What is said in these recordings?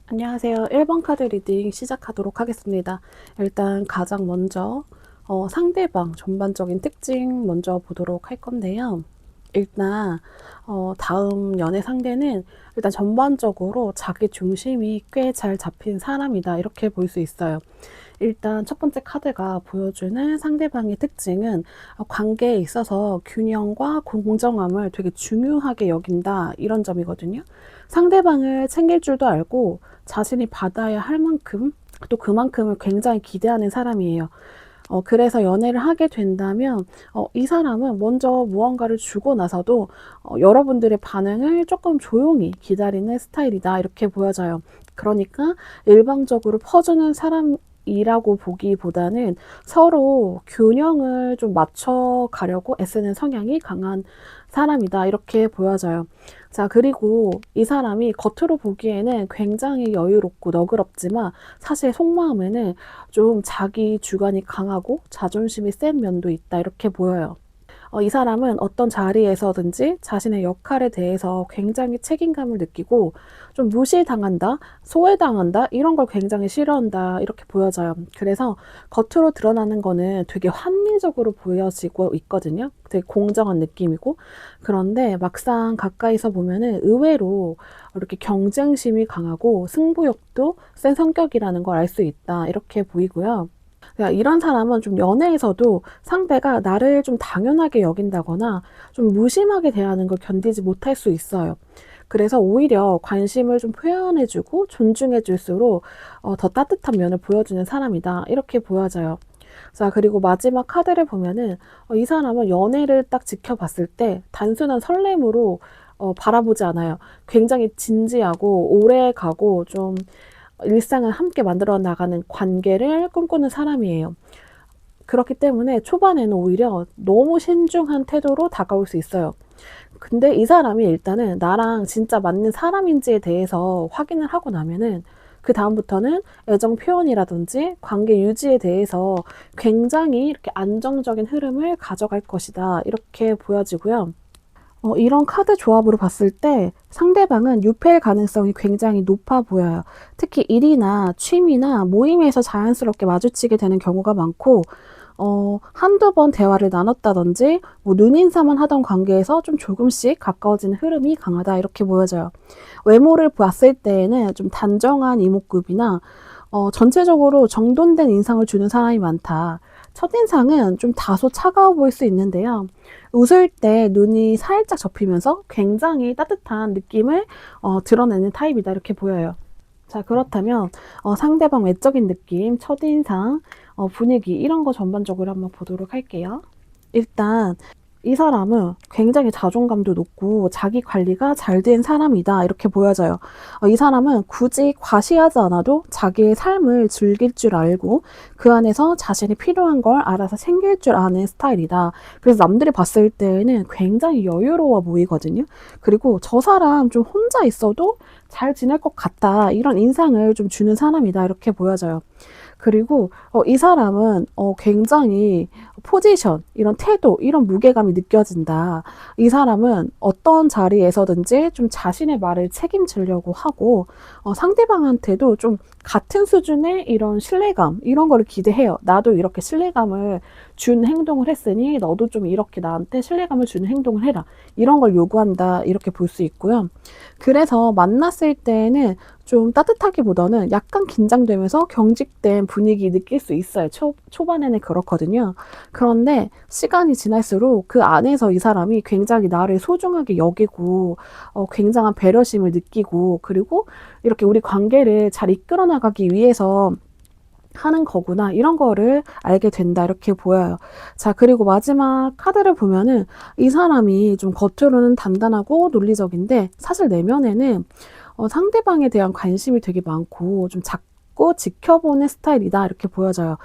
안녕하세요. 1번 카드 리딩 시작하도록 하겠습니다. 일단 가장 먼저 상대방 전반적인 특징 먼저 보도록 할 건데요. 일단 다음 연애 상대는 일단 전반적으로 자기 중심이 꽤 잘 잡힌 사람이다, 이렇게 볼 수 있어요. 일단 첫 번째 카드가 보여주는 상대방의 특징은 관계에 있어서 균형과 공정함을 되게 중요하게 여긴다, 이런 점이거든요. 상대방을 챙길 줄도 알고 자신이 받아야 할 만큼 또 그만큼을 굉장히 기대하는 사람이에요. 그래서 연애를 하게 된다면 이 사람은 먼저 무언가를 주고 나서도 여러분들의 반응을 조금 조용히 기다리는 스타일이다, 이렇게 보여져요. 그러니까 일방적으로 퍼주는 사람이라고 보기보다는 서로 균형을 좀 맞춰 가려고 애쓰는 성향이 강한 사람이다, 이렇게 보여져요. 자, 그리고 이 사람이 겉으로 보기에는 굉장히 여유롭고 너그럽지만 사실 속마음에는 좀 자기 주관이 강하고 자존심이 센 면도 있다, 이렇게 보여요. 이 사람은 어떤 자리에서든지 자신의 역할에 대해서 굉장히 책임감을 느끼고 좀 무시당한다, 소외당한다, 이런 걸 굉장히 싫어한다, 이렇게 보여져요. 그래서 겉으로 드러나는 거는 되게 합리적으로 보여지고 있거든요. 되게 공정한 느낌이고. 그런데 막상 가까이서 보면은 의외로 이렇게 경쟁심이 강하고 승부욕도 센 성격이라는 걸 알 수 있다, 이렇게 보이고요. 이런 사람은 좀 연애에서도 상대가 나를 좀 당연하게 여긴다거나 좀 무심하게 대하는 걸 견디지 못할 수 있어요. 그래서 오히려 관심을 좀 표현해주고 존중해줄수록 더 따뜻한 면을 보여주는 사람이다, 이렇게 보여져요. 자, 그리고 마지막 카드를 보면은 이 사람은 연애를 딱 지켜봤을 때 단순한 설렘으로 바라보지 않아요. 굉장히 진지하고 오래 가고 좀 일상을 함께 만들어 나가는 관계를 꿈꾸는 사람이에요. 그렇기 때문에 초반에는 오히려 너무 신중한 태도로 다가올 수 있어요. 근데 이 사람이 일단은 나랑 진짜 맞는 사람인지에 대해서 확인을 하고 나면은 그 다음부터는 애정 표현이라든지 관계 유지에 대해서 굉장히 이렇게 안정적인 흐름을 가져갈 것이다, 이렇게 보여지고요. 이런 카드 조합으로 봤을 때 상대방은 유패일 가능성이 굉장히 높아 보여요. 특히 일이나 취미나 모임에서 자연스럽게 마주치게 되는 경우가 많고, 한두 번 대화를 나눴다든지, 뭐 눈인사만 하던 관계에서 좀 조금씩 가까워지는 흐름이 강하다, 이렇게 보여져요. 외모를 봤을 때에는 좀 단정한 이목구비나, 전체적으로 정돈된 인상을 주는 사람이 많다. 첫인상은 좀 다소 차가워 보일 수 있는데요. 웃을 때 눈이 살짝 접히면서 굉장히 따뜻한 느낌을 드러내는 타입이다, 이렇게 보여요. 자, 그렇다면 상대방 외적인 느낌, 첫인상, 분위기, 이런 거 전반적으로 한번 보도록 할게요. 일단 이 사람은 굉장히 자존감도 높고 자기 관리가 잘 된 사람이다, 이렇게 보여져요. 이 사람은 굳이 과시하지 않아도 자기의 삶을 즐길 줄 알고 그 안에서 자신이 필요한 걸 알아서 챙길 줄 아는 스타일이다. 그래서 남들이 봤을 때는 굉장히 여유로워 보이거든요. 그리고 저 사람 좀 혼자 있어도 잘 지낼 것 같다, 이런 인상을 좀 주는 사람이다, 이렇게 보여져요. 그리고 이 사람은 굉장히 포지션, 이런 태도, 이런 무게감이 느껴진다. 이 사람은 어떤 자리에서든지 좀 자신의 말을 책임지려고 하고 상대방한테도 좀 같은 수준의 이런 신뢰감, 이런 거를 기대해요. 나도 이렇게 신뢰감을 준 행동을 했으니 너도 좀 이렇게 나한테 신뢰감을 주는 행동을 해라, 이런 걸 요구한다, 이렇게 볼 수 있고요. 그래서 만났을 때는 좀 따뜻하기보다는 약간 긴장되면서 경직된 분위기 느낄 수 있어요. 초반에는 그렇거든요. 그런데 시간이 지날수록 그 안에서 이 사람이 굉장히 나를 소중하게 여기고 굉장한 배려심을 느끼고, 그리고 이렇게 우리 관계를 잘 이끌어 나가기 위해서 하는 거구나, 이런 거를 알게 된다, 이렇게 보여요. 자, 그리고 마지막 카드를 보면은 이 사람이 좀 겉으로는 단단하고 논리적인데 사실 내면에는 상대방에 대한 관심이 되게 많고 좀 자꾸 지켜보는 스타일이다, 이렇게 보여져요.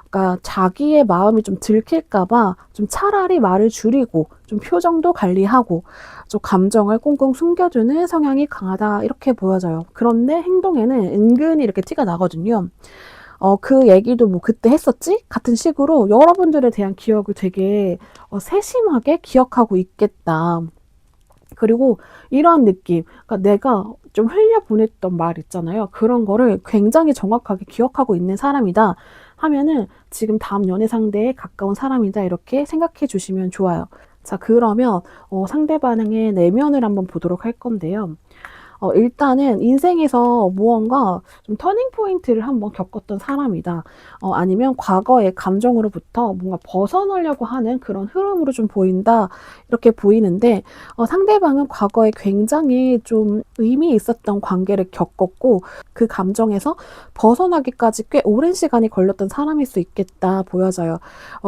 그러니까 자기의 마음이 좀 들킬까봐 좀 차라리 말을 줄이고 좀 표정도 관리하고 좀 감정을 꽁꽁 숨겨두는 성향이 강하다, 이렇게 보여져요. 그런데 행동에는 은근히 이렇게 티가 나거든요. 그 얘기도 뭐 그때 했었지? 같은 식으로 여러분들에 대한 기억을 되게 세심하게 기억하고 있겠다. 그리고 이런 느낌, 그러니까 내가 좀 흘려보냈던 말 있잖아요. 그런 거를 굉장히 정확하게 기억하고 있는 사람이다 하면은 지금 다음 연애 상대에 가까운 사람이다 이렇게 생각해 주시면 좋아요. 자, 그러면 상대방의 내면을 한번 보도록 할 건데요. 일단은 인생에서 무언가 좀 터닝 포인트를 한번 겪었던 사람이다. 아니면 과거의 감정으로부터 뭔가 벗어나려고 하는 그런 흐름으로 좀 보인다. 이렇게 보이는데, 상대방은 과거에 굉장히 좀 의미 있었던 관계를 겪었고, 그 감정에서 벗어나기까지 꽤 오랜 시간이 걸렸던 사람일 수 있겠다 보여져요.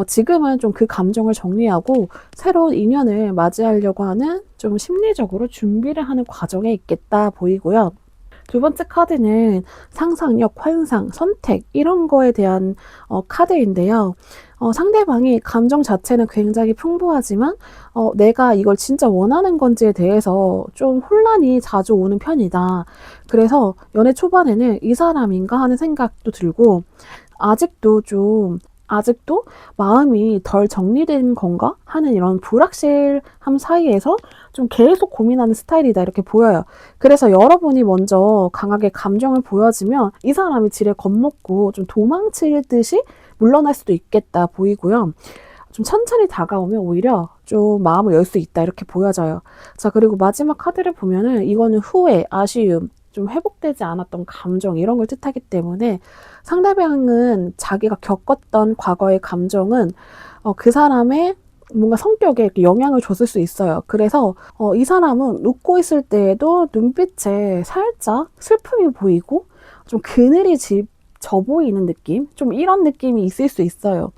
지금은 좀 그 감정을 정리하고 새로운 인연을 맞이하려고 하는 좀 심리적으로 준비를 하는 과정에 있겠다 보이고요. 두 번째 카드는 상상력, 환상, 선택 이런 거에 대한 카드인데요. 상대방이 감정 자체는 굉장히 풍부하지만 내가 이걸 진짜 원하는 건지에 대해서 좀 혼란이 자주 오는 편이다. 그래서 연애 초반에는 이 사람인가 하는 생각도 들고 아직도 좀 아직도 마음이 덜 정리된 건가 하는 이런 불확실함 사이에서 좀 계속 고민하는 스타일이다 이렇게 보여요. 그래서 여러분이 먼저 강하게 감정을 보여주면 이 사람이 지레 겁먹고 좀 도망칠 듯이 물러날 수도 있겠다 보이고요. 좀 천천히 다가오면 오히려 좀 마음을 열 수 있다 이렇게 보여져요. 자, 그리고 마지막 카드를 보면은 이거는 후회, 아쉬움, 좀 회복되지 않았던 감정 이런 걸 뜻하기 때문에 상대방은 자기가 겪었던 과거의 감정은 그 사람의 뭔가 성격에 이렇게 영향을 줬을 수 있어요. 그래서 이 사람은 웃고 있을 때에도 눈빛에 살짝 슬픔이 보이고 좀 그늘이 져 보이는 느낌? 좀 이런 느낌이 있을 수 있어요.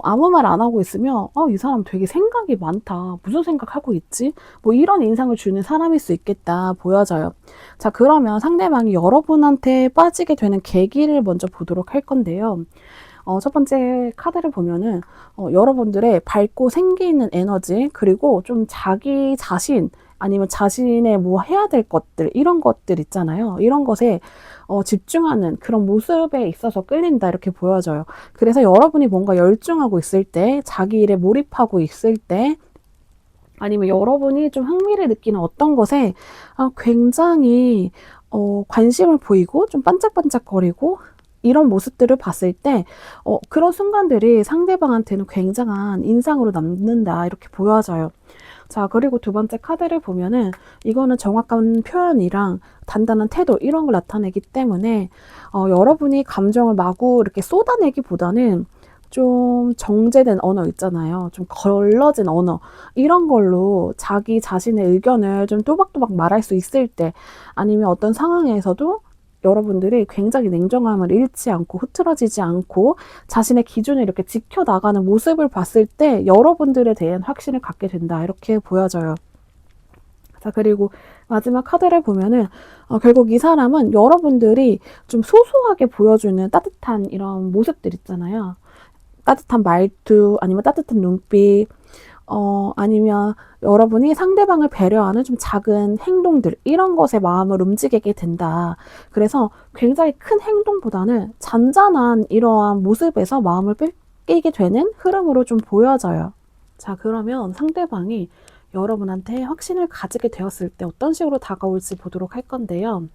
아무 말 안 하고 있으면 이 사람 되게 생각이 많다. 무슨 생각하고 있지? 뭐 이런 인상을 주는 사람일 수 있겠다 보여져요. 자, 그러면 상대방이 여러분한테 빠지게 되는 계기를 먼저 보도록 할 건데요. 첫 번째 카드를 보면은 여러분들의 밝고 생기 있는 에너지 그리고 좀 자기 자신 아니면 자신의 뭐 해야 될 것들 이런 것들 있잖아요. 이런 것에 집중하는 그런 모습에 있어서 끌린다 이렇게 보여져요. 그래서 여러분이 뭔가 열중하고 있을 때 자기 일에 몰입하고 있을 때 아니면 여러분이 좀 흥미를 느끼는 어떤 것에 굉장히 관심을 보이고 좀 반짝반짝거리고 이런 모습들을 봤을 때 그런 순간들이 상대방한테는 굉장한 인상으로 남는다 이렇게 보여져요. 자, 그리고 두 번째 카드를 보면은 이거는 정확한 표현이랑 단단한 태도 이런 걸 나타내기 때문에 여러분이 감정을 마구 이렇게 쏟아내기보다는 좀 정제된 언어 있잖아요. 좀 걸러진 언어. 이런 걸로 자기 자신의 의견을 좀 또박또박 말할 수 있을 때 아니면 어떤 상황에서도 여러분들이 굉장히 냉정함을 잃지 않고 흐트러지지 않고 자신의 기준을 이렇게 지켜나가는 모습을 봤을 때 여러분들에 대한 확신을 갖게 된다. 이렇게 보여져요. 자, 그리고 마지막 카드를 보면은 결국 이 사람은 여러분들이 좀 소소하게 보여주는 따뜻한 이런 모습들 있잖아요. 따뜻한 말투 아니면 따뜻한 눈빛 아니면 여러분이 상대방을 배려하는 좀 작은 행동들 이런 것에 마음을 움직이게 된다. 그래서 굉장히 큰 행동보다는 잔잔한 이러한 모습에서 마음을 뺏기게 되는 흐름으로 좀 보여져요. 자, 그러면 상대방이 여러분한테 확신을 가지게 되었을 때 어떤 식으로 다가올지 보도록 할 건데요.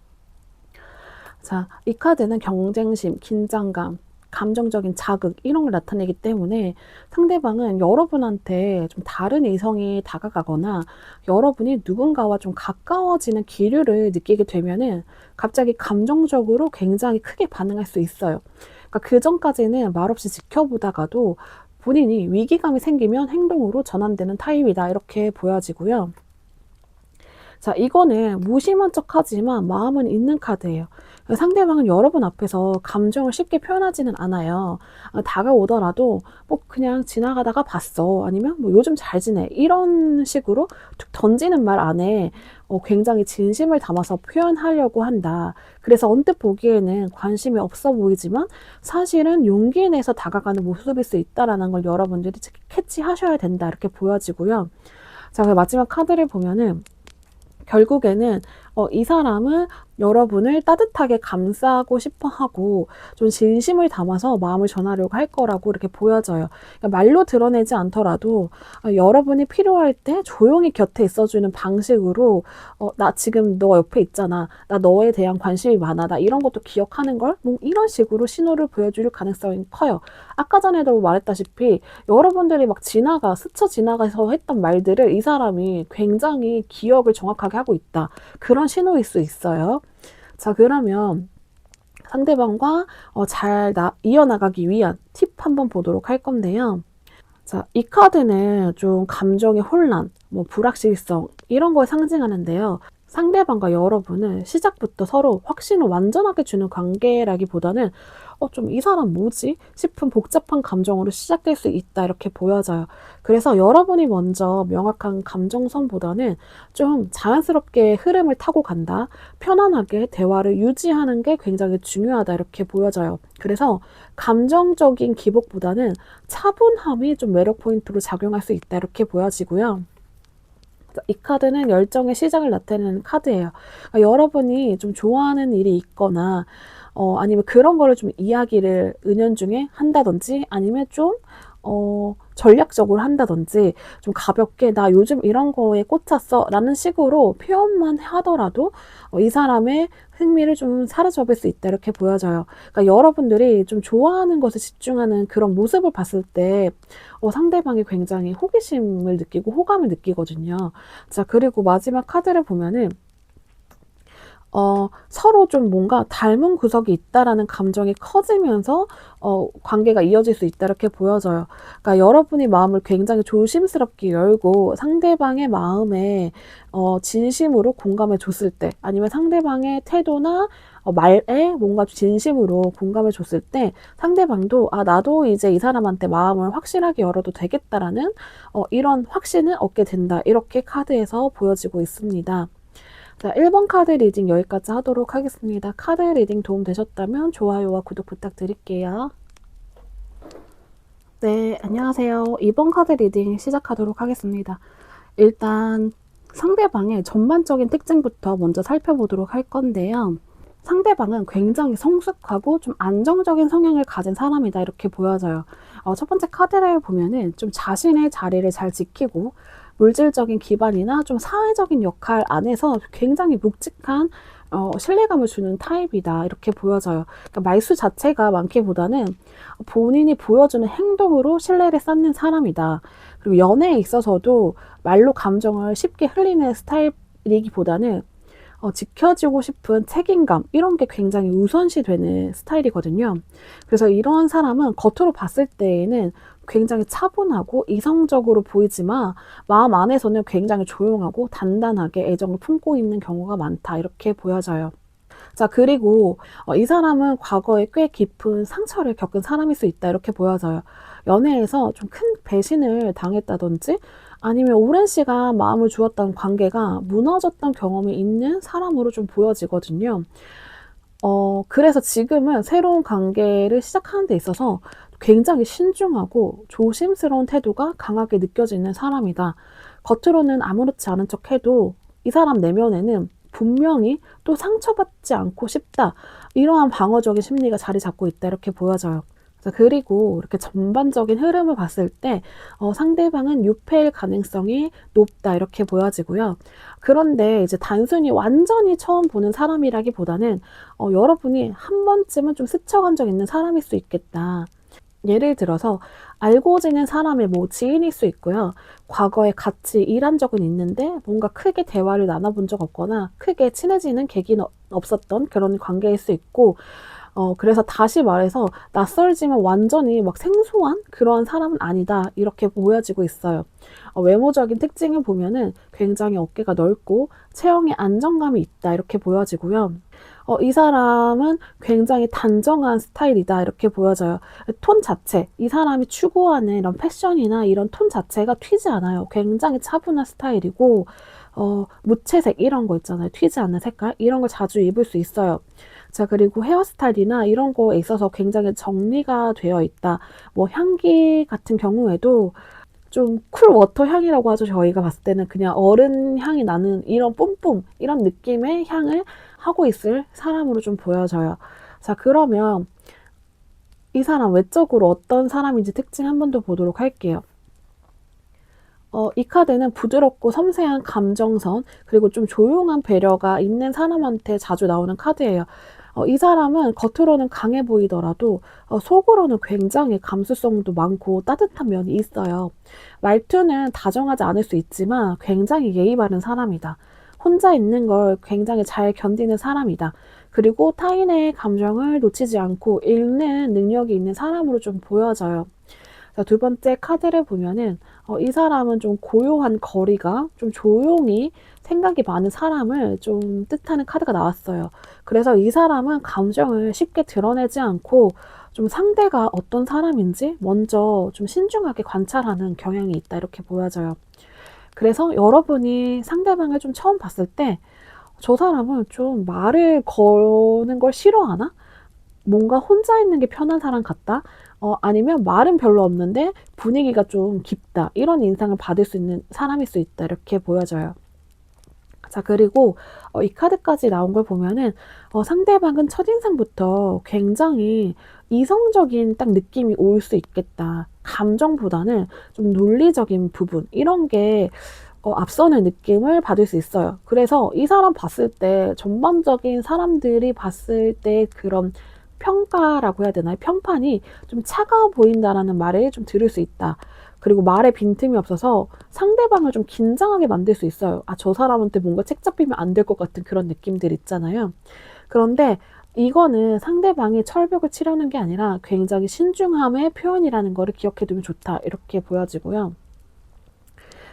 자, 이 카드는 경쟁심, 긴장감, 감정적인 자극 이런 걸 나타내기 때문에 상대방은 여러분한테 좀 다른 이성이 다가가거나 여러분이 누군가와 좀 가까워지는 기류를 느끼게 되면은 갑자기 감정적으로 굉장히 크게 반응할 수 있어요. 그러니까 그 전까지는 말없이 지켜보다가도 본인이 위기감이 생기면 행동으로 전환되는 타입이다 이렇게 보여지고요. 자, 이거는 무심한 척하지만 마음은 있는 카드예요. 상대방은 여러분 앞에서 감정을 쉽게 표현하지는 않아요. 다가오더라도 뭐 그냥 지나가다가 봤어. 아니면 뭐 요즘 잘 지내. 이런 식으로 툭 던지는 말 안에 굉장히 진심을 담아서 표현하려고 한다. 그래서 언뜻 보기에는 관심이 없어 보이지만 사실은 용기 내서 다가가는 모습일 수 있다라는 걸 여러분들이 캐치하셔야 된다. 이렇게 보여지고요. 자, 마지막 카드를 보면은 결국에는 이 사람은 여러분을 따뜻하게 감싸고 싶어 하고 좀 진심을 담아서 마음을 전하려고 할 거라고 이렇게 보여져요. 그러니까 말로 드러내지 않더라도 여러분이 필요할 때 조용히 곁에 있어주는 방식으로 나 지금 너 옆에 있잖아. 나 너에 대한 관심이 많아. 나 이런 것도 기억하는 걸? 뭐 이런 식으로 신호를 보여줄 가능성이 커요. 아까 전에도 말했다시피 여러분들이 막 스쳐 지나가서 했던 말들을 이 사람이 굉장히 기억을 정확하게 하고 있다. 그런 신호일 수 있어요. 자, 그러면 상대방과 이어나가기 위한 팁 한번 보도록 할 건데요. 자, 이 카드는 좀 감정의 혼란, 불확실성, 이런 걸 상징하는데요. 상대방과 여러분은 시작부터 서로 확신을 완전하게 주는 관계라기보다는 좀 이 사람 뭐지? 싶은 복잡한 감정으로 시작될 수 있다 이렇게 보여져요. 그래서 여러분이 먼저 명확한 감정선보다는 좀 자연스럽게 흐름을 타고 간다. 편안하게 대화를 유지하는 게 굉장히 중요하다 이렇게 보여져요. 그래서 감정적인 기복보다는 차분함이 좀 매력 포인트로 작용할 수 있다 이렇게 보여지고요. 이 카드는 열정의 시작을 나타내는 카드예요. 그러니까 여러분이 좀 좋아하는 일이 있거나 아니면 그런 거를 좀 이야기를 은연중에 한다든지 아니면 좀 전략적으로 한다든지 좀 가볍게 나 요즘 이런 거에 꽂혔어 라는 식으로 표현만 하더라도 이 사람의 흥미를 좀 사로잡을 수 있다 이렇게 보여져요. 그러니까 여러분들이 좀 좋아하는 것에 집중하는 그런 모습을 봤을 때 상대방이 굉장히 호기심을 느끼고 호감을 느끼거든요. 자, 그리고 마지막 카드를 보면은 서로 좀 뭔가 닮은 구석이 있다라는 감정이 커지면서 관계가 이어질 수 있다 이렇게 보여져요. 그러니까 여러분이 마음을 굉장히 조심스럽게 열고 상대방의 마음에 진심으로 공감해 줬을 때 아니면 상대방의 태도나 말에 뭔가 진심으로 공감해 줬을 때 상대방도 나도 이제 이 사람한테 마음을 확실하게 열어도 되겠다라는 이런 확신을 얻게 된다. 이렇게 카드에서 보여지고 있습니다. 자, 1번 카드 리딩 여기까지 하도록 하겠습니다. 카드 리딩 도움 되셨다면 좋아요와 구독 부탁드릴게요. 네, 안녕하세요. 2번 카드 리딩 시작하도록 하겠습니다. 일단 상대방의 전반적인 특징부터 먼저 살펴보도록 할 건데요. 상대방은 굉장히 성숙하고 좀 안정적인 성향을 가진 사람이다 이렇게 보여져요. 첫 번째 카드를 보면은 좀 자신의 자리를 잘 지키고 물질적인 기반이나 좀 사회적인 역할 안에서 굉장히 묵직한 신뢰감을 주는 타입이다 이렇게 보여져요. 그러니까 말수 자체가 많기보다는 본인이 보여주는 행동으로 신뢰를 쌓는 사람이다. 그리고 연애에 있어서도 말로 감정을 쉽게 흘리는 스타일이기보다는 지켜지고 싶은 책임감 이런 게 굉장히 우선시 되는 스타일이거든요. 그래서 이런 사람은 겉으로 봤을 때에는 굉장히 차분하고 이성적으로 보이지만 마음 안에서는 굉장히 조용하고 단단하게 애정을 품고 있는 경우가 많다 이렇게 보여져요. 자, 그리고 이 사람은 과거에 꽤 깊은 상처를 겪은 사람일 수 있다 이렇게 보여져요. 연애에서 좀 큰 배신을 당했다든지 아니면 오랜 시간 마음을 주었던 관계가 무너졌던 경험이 있는 사람으로 좀 보여지거든요. 그래서 지금은 새로운 관계를 시작하는 데 있어서 굉장히 신중하고 조심스러운 태도가 강하게 느껴지는 사람이다. 겉으로는 아무렇지 않은 척 해도 이 사람 내면에는 분명히 또 상처받지 않고 싶다. 이러한 방어적인 심리가 자리 잡고 있다. 이렇게 보여져요. 그리고 이렇게 전반적인 흐름을 봤을 때 상대방은 유패일 가능성이 높다 이렇게 보여지고요. 그런데 이제 단순히 완전히 처음 보는 사람이라기보다는 여러분이 한 번쯤은 좀 스쳐간 적 있는 사람일 수 있겠다. 예를 들어서 알고 지낸 사람의 지인일 수 있고요. 과거에 같이 일한 적은 있는데 뭔가 크게 대화를 나눠본 적 없거나 크게 친해지는 계기는 없었던 그런 관계일 수 있고 그래서 다시 말해서 낯설지만 완전히 막 생소한 그런 사람은 아니다. 이렇게 보여지고 있어요. 외모적인 특징을 보면은 굉장히 어깨가 넓고 체형에 안정감이 있다. 이렇게 보여지고요. 이 사람은 굉장히 단정한 스타일이다. 이렇게 보여져요. 톤 자체, 이 사람이 추구하는 이런 패션이나 이런 톤 자체가 튀지 않아요. 굉장히 차분한 스타일이고, 무채색 이런 거 있잖아요. 튀지 않는 색깔? 이런 걸 자주 입을 수 있어요. 자, 그리고 헤어스타일이나 이런 거에 있어서 굉장히 정리가 되어 있다. 향기 같은 경우에도 좀 쿨워터 향이라고 하죠. 저희가 봤을 때는 그냥 어른 향이 나는 이런 뿜뿜, 이런 느낌의 향을 하고 있을 사람으로 좀 보여져요. 자, 그러면 이 사람 외적으로 어떤 사람인지 특징 한 번 더 보도록 할게요. 이 카드는 부드럽고 섬세한 감정선, 그리고 좀 조용한 배려가 있는 사람한테 자주 나오는 카드예요. 이 사람은 겉으로는 강해 보이더라도 속으로는 굉장히 감수성도 많고 따뜻한 면이 있어요. 말투는 다정하지 않을 수 있지만 굉장히 예의 바른 사람이다. 혼자 있는 걸 굉장히 잘 견디는 사람이다. 그리고 타인의 감정을 놓치지 않고 읽는 능력이 있는 사람으로 좀 보여져요. 자, 두 번째 카드를 보면은 이 사람은 좀 고요한 거리가 좀 조용히 생각이 많은 사람을 좀 뜻하는 카드가 나왔어요. 그래서 이 사람은 감정을 쉽게 드러내지 않고 좀 상대가 어떤 사람인지 먼저 좀 신중하게 관찰하는 경향이 있다 이렇게 보여져요. 그래서 여러분이 상대방을 좀 처음 봤을 때 저 사람은 좀 말을 거는 걸 싫어하나? 뭔가 혼자 있는 게 편한 사람 같다? 아니면 말은 별로 없는데 분위기가 좀 깊다. 이런 인상을 받을 수 있는 사람일 수 있다. 이렇게 보여져요. 자, 그리고 이 카드까지 나온 걸 보면은 상대방은 첫인상부터 굉장히 이성적인 딱 느낌이 올 수 있겠다. 감정보다는 좀 논리적인 부분, 이런 게 앞서는 느낌을 받을 수 있어요. 그래서 이 사람 봤을 때 전반적인 사람들이 봤을 때 그런 평가라고 해야 되나요? 평판이 좀 차가워 보인다라는 말을 좀 들을 수 있다. 그리고 말에 빈틈이 없어서 상대방을 좀 긴장하게 만들 수 있어요. 아, 저 사람한테 뭔가 책 잡히면 안 될 것 같은 그런 느낌들 있잖아요. 그런데 이거는 상대방이 철벽을 치려는 게 아니라 굉장히 신중함의 표현이라는 거를 기억해 두면 좋다. 이렇게 보여지고요.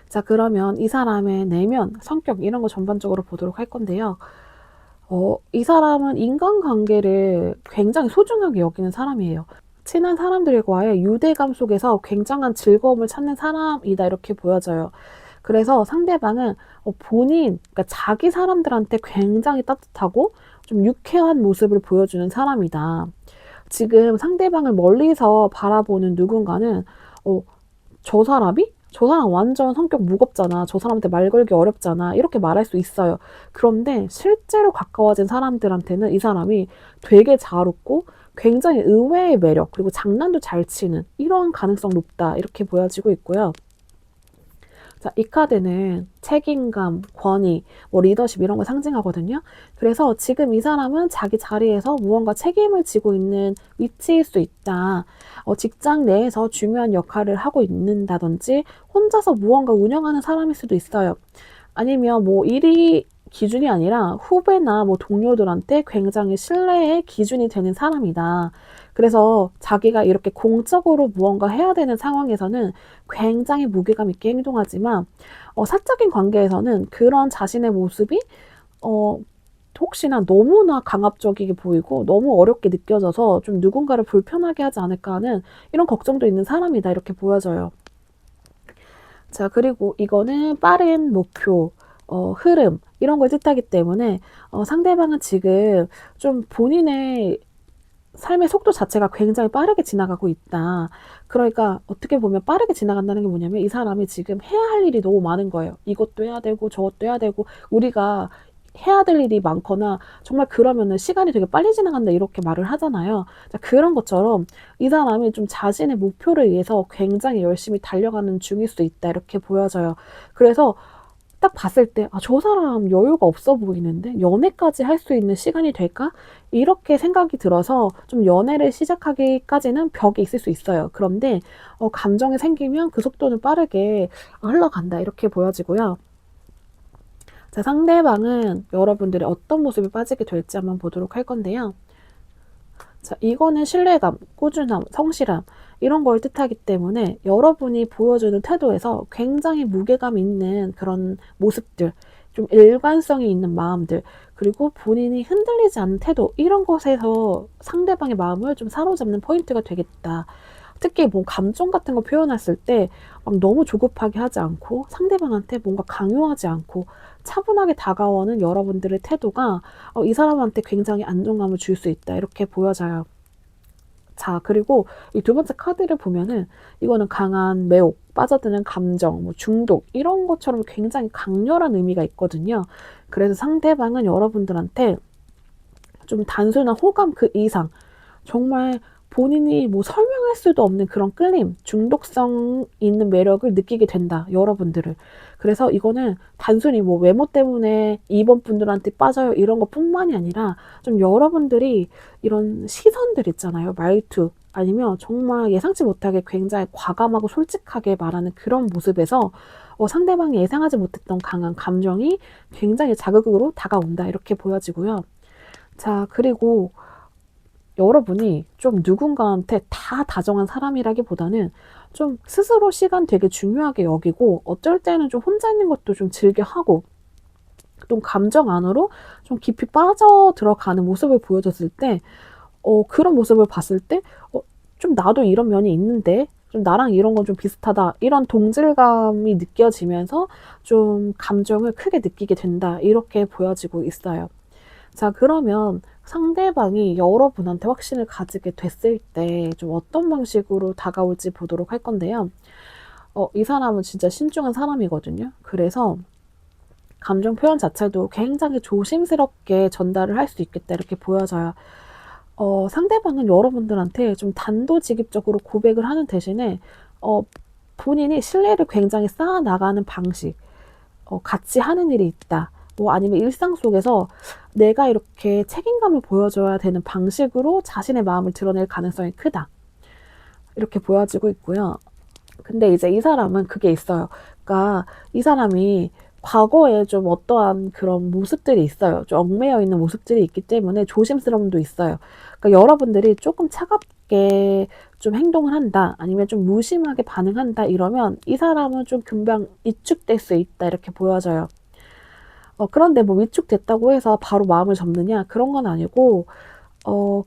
자, 그러면 이 사람의 내면, 성격 이런 거 전반적으로 보도록 할 건데요. 이 사람은 인간관계를 굉장히 소중하게 여기는 사람이에요. 친한 사람들과의 유대감 속에서 굉장한 즐거움을 찾는 사람이다 이렇게 보여져요. 그래서 상대방은 그러니까 자기 사람들한테 굉장히 따뜻하고 좀 유쾌한 모습을 보여주는 사람이다. 지금 상대방을 멀리서 바라보는 누군가는 저 사람이? 저 사람 완전 성격 무겁잖아. 저 사람한테 말 걸기 어렵잖아. 이렇게 말할 수 있어요. 그런데 실제로 가까워진 사람들한테는 이 사람이 되게 잘 웃고 굉장히 의외의 매력, 그리고 장난도 잘 치는 이런 가능성 높다. 이렇게 보여지고 있고요. 자, 이 카드는 책임감, 권위, 뭐 리더십 이런 걸 상징하거든요. 그래서 지금 이 사람은 자기 자리에서 무언가 책임을 지고 있는 위치일 수 있다. 직장 내에서 중요한 역할을 하고 있는다든지 혼자서 무언가 운영하는 사람일 수도 있어요. 아니면 뭐 일이 기준이 아니라 후배나 뭐 동료들한테 굉장히 신뢰의 기준이 되는 사람이다. 그래서 자기가 이렇게 공적으로 무언가 해야 되는 상황에서는 굉장히 무게감 있게 행동하지만 사적인 관계에서는 그런 자신의 모습이 어, 혹시나 너무나 강압적이게 보이고 너무 어렵게 느껴져서 좀 누군가를 불편하게 하지 않을까 하는 이런 걱정도 있는 사람이다 이렇게 보여져요. 자, 그리고 이거는 빠른 목표, 흐름 이런 걸 뜻하기 때문에 상대방은 지금 좀 본인의 삶의 속도 자체가 굉장히 빠르게 지나가고 있다. 그러니까 어떻게 보면 빠르게 지나간다는 게 뭐냐면 이 사람이 지금 해야 할 일이 너무 많은 거예요. 이것도 해야 되고 저것도 해야 되고 우리가 해야 될 일이 많거나 정말 그러면은 시간이 되게 빨리 지나간다 이렇게 말을 하잖아요. 자, 그런 것처럼 이 사람이 좀 자신의 목표를 위해서 굉장히 열심히 달려가는 중일 수 있다 이렇게 보여져요. 그래서 딱 봤을 때, 아, 저 사람 여유가 없어 보이는데 연애까지 할 수 있는 시간이 될까? 이렇게 생각이 들어서 좀 연애를 시작하기까지는 벽이 있을 수 있어요. 그런데 감정이 생기면 그 속도는 빠르게 흘러간다 이렇게 보여지고요. 자, 상대방은 여러분들이 어떤 모습에 빠지게 될지 한번 보도록 할 건데요. 자, 이거는 신뢰감, 꾸준함, 성실함 이런 걸 뜻하기 때문에 여러분이 보여주는 태도에서 굉장히 무게감 있는 그런 모습들, 좀 일관성이 있는 마음들, 그리고 본인이 흔들리지 않는 태도 이런 것에서 상대방의 마음을 좀 사로잡는 포인트가 되겠다. 특히 뭐 감정 같은 거 표현했을 때 막 너무 조급하게 하지 않고 상대방한테 뭔가 강요하지 않고 차분하게 다가오는 여러분들의 태도가 이 사람한테 굉장히 안정감을 줄 수 있다 이렇게 보여져요. 자, 그리고 이 두 번째 카드를 보면은 이거는 강한 매혹, 빠져드는 감정, 뭐 중독 이런 것처럼 굉장히 강렬한 의미가 있거든요. 그래서 상대방은 여러분들한테 좀 단순한 호감 그 이상 정말 본인이 뭐 설명할 수도 없는 그런 끌림, 중독성 있는 매력을 느끼게 된다, 여러분들을. 그래서 이거는 단순히 뭐 외모 때문에 이번 분들한테 빠져요 이런 것뿐만이 아니라 좀 여러분들이 이런 시선들 있잖아요. 말투 아니면 정말 예상치 못하게 굉장히 과감하고 솔직하게 말하는 그런 모습에서 상대방이 예상하지 못했던 강한 감정이 굉장히 자극으로 다가온다 이렇게 보여지고요. 자, 그리고 여러분이 좀 누군가한테 다 다정한 사람이라기보다는 좀 스스로 시간 되게 중요하게 여기고 어쩔 때는 좀 혼자 있는 것도 좀 즐겨 하고 좀 감정 안으로 좀 깊이 빠져 들어가는 모습을 보여줬을 때 그런 모습을 봤을 때 좀 나도 이런 면이 있는데 좀 나랑 이런 건 좀 비슷하다 이런 동질감이 느껴지면서 좀 감정을 크게 느끼게 된다 이렇게 보여지고 있어요. 자, 그러면 상대방이 여러분한테 확신을 가지게 됐을 때 좀 어떤 방식으로 다가올지 보도록 할 건데요. 이 사람은 진짜 신중한 사람이거든요. 그래서 감정 표현 자체도 굉장히 조심스럽게 전달을 할 수 있겠다 이렇게 보여져요. 상대방은 여러분들한테 좀 단도직입적으로 고백을 하는 대신에 본인이 신뢰를 굉장히 쌓아 나가는 방식, 같이 하는 일이 있다. 뭐 아니면 일상 속에서 내가 이렇게 책임감을 보여줘야 되는 방식으로 자신의 마음을 드러낼 가능성이 크다. 이렇게 보여지고 있고요. 근데 이제 이 사람은 그게 있어요. 그러니까 이 사람이 과거에 좀 어떠한 그런 모습들이 있어요. 좀 얽매여 있는 모습들이 있기 때문에 조심스러움도 있어요. 그러니까 여러분들이 조금 차갑게 좀 행동을 한다, 아니면 좀 무심하게 반응한다 이러면 이 사람은 좀 금방 위축될 수 있다 이렇게 보여져요. 그런데 뭐 위축됐다고 해서 바로 마음을 접느냐 그런 건 아니고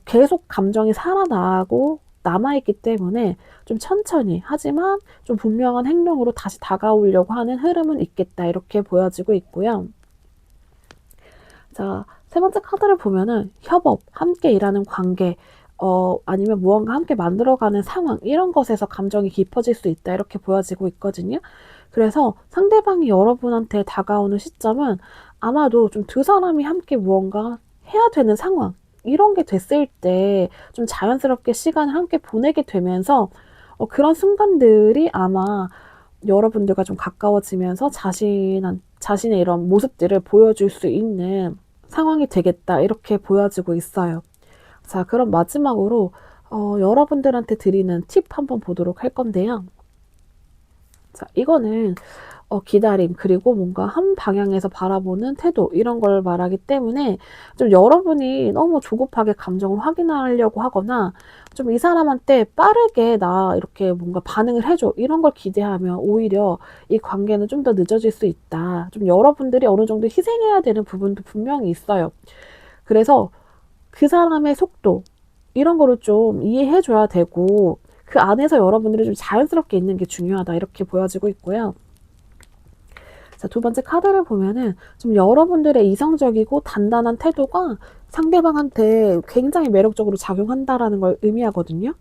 계속 감정이 살아나고 남아있기 때문에 좀 천천히 하지만 좀 분명한 행동으로 다시 다가오려고 하는 흐름은 있겠다 이렇게 보여지고 있고요. 자, 세 번째 카드를 보면은 협업, 함께 일하는 관계, 아니면 무언가 함께 만들어가는 상황 이런 것에서 감정이 깊어질 수 있다 이렇게 보여지고 있거든요. 그래서 상대방이 여러분한테 다가오는 시점은 아마도 좀 두 사람이 함께 무언가 해야 되는 상황 이런 게 됐을 때 좀 자연스럽게 시간을 함께 보내게 되면서 그런 순간들이 아마 여러분들과 좀 가까워지면서 자신의 이런 모습들을 보여줄 수 있는 상황이 되겠다 이렇게 보여지고 있어요. 자, 그럼 마지막으로 여러분들한테 드리는 팁 한번 보도록 할 건데요. 자, 이거는 기다림 그리고 뭔가 한 방향에서 바라보는 태도 이런 걸 말하기 때문에 좀 여러분이 너무 조급하게 감정을 확인하려고 하거나 좀 이 사람한테 빠르게 나 이렇게 뭔가 반응을 해줘 이런 걸 기대하면 오히려 이 관계는 좀 더 늦어질 수 있다. 좀 여러분들이 어느 정도 희생해야 되는 부분도 분명히 있어요. 그래서 그 사람의 속도 이런 거를 좀 이해해 줘야 되고 그 안에서 여러분들이 좀 자연스럽게 있는 게 중요하다 이렇게 보여지고 있고요. 자, 두 번째 카드를 보면은 좀 여러분들의 이성적이고 단단한 태도가 상대방한테 굉장히 매력적으로 작용한다라는 걸 의미하거든요.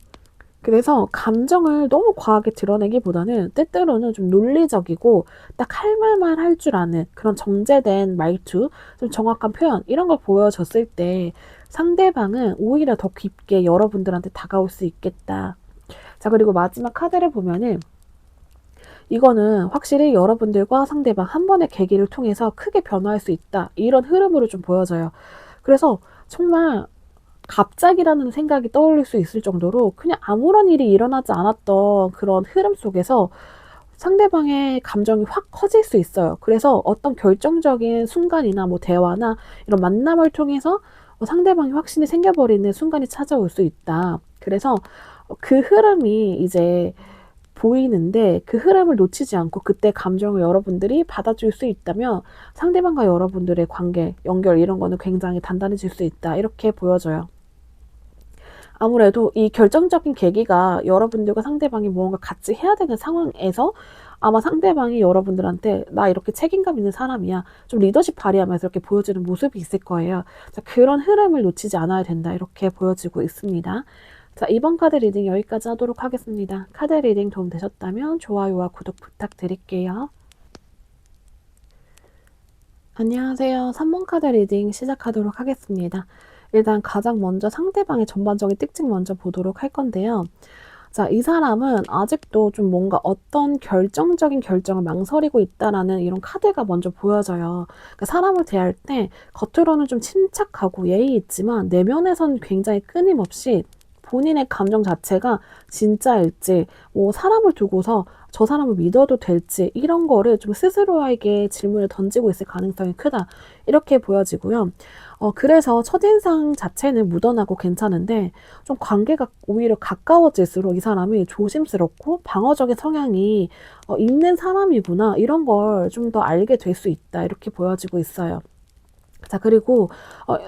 그래서 감정을 너무 과하게 드러내기보다는 때때로는 좀 논리적이고 딱 할 말만 할 줄 아는 그런 정제된 말투, 좀 정확한 표현 이런 걸 보여줬을 때 상대방은 오히려 더 깊게 여러분들한테 다가올 수 있겠다. 자, 그리고 마지막 카드를 보면은 이거는 확실히 여러분들과 상대방 한 번의 계기를 통해서 크게 변화할 수 있다. 이런 흐름으로 좀 보여져요. 그래서 정말 갑자기라는 생각이 떠올릴 수 있을 정도로 그냥 아무런 일이 일어나지 않았던 그런 흐름 속에서 상대방의 감정이 확 커질 수 있어요. 그래서 어떤 결정적인 순간이나 뭐 대화나 이런 만남을 통해서 상대방이 확신이 생겨버리는 순간이 찾아올 수 있다. 그래서 그 흐름이 이제 보이는데 그 흐름을 놓치지 않고 그때 감정을 여러분들이 받아줄 수 있다면 상대방과 여러분들의 관계, 연결 이런 거는 굉장히 단단해질 수 있다. 이렇게 보여져요. 아무래도 이 결정적인 계기가 여러분들과 상대방이 무언가 같이 해야 되는 상황에서 아마 상대방이 여러분들한테 나 이렇게 책임감 있는 사람이야. 좀 리더십 발휘하면서 이렇게 보여지는 모습이 있을 거예요. 자, 그런 흐름을 놓치지 않아야 된다. 이렇게 보여지고 있습니다. 자, 이번 카드 리딩 여기까지 하도록 하겠습니다. 카드 리딩 도움 되셨다면 좋아요와 구독 부탁드릴게요. 안녕하세요. 3번 카드 리딩 시작하도록 하겠습니다. 일단 가장 먼저 상대방의 전반적인 특징 먼저 보도록 할 건데요. 자, 이 사람은 아직도 좀 뭔가 어떤 결정적인 결정을 망설이고 있다라는 이런 카드가 먼저 보여져요. 그러니까 사람을 대할 때 겉으로는 좀 침착하고 예의 있지만 내면에서는 굉장히 끊임없이 본인의 감정 자체가 진짜일지, 뭐 사람을 두고서 저 사람을 믿어도 될지 이런 거를 좀 스스로에게 질문을 던지고 있을 가능성이 크다. 이렇게 보여지고요. 그래서 첫인상 자체는 무던하고 괜찮은데 좀 관계가 오히려 가까워질수록 이 사람이 조심스럽고 방어적인 성향이 있는 사람이구나 이런 걸 좀 더 알게 될 수 있다 이렇게 보여지고 있어요. 자, 그리고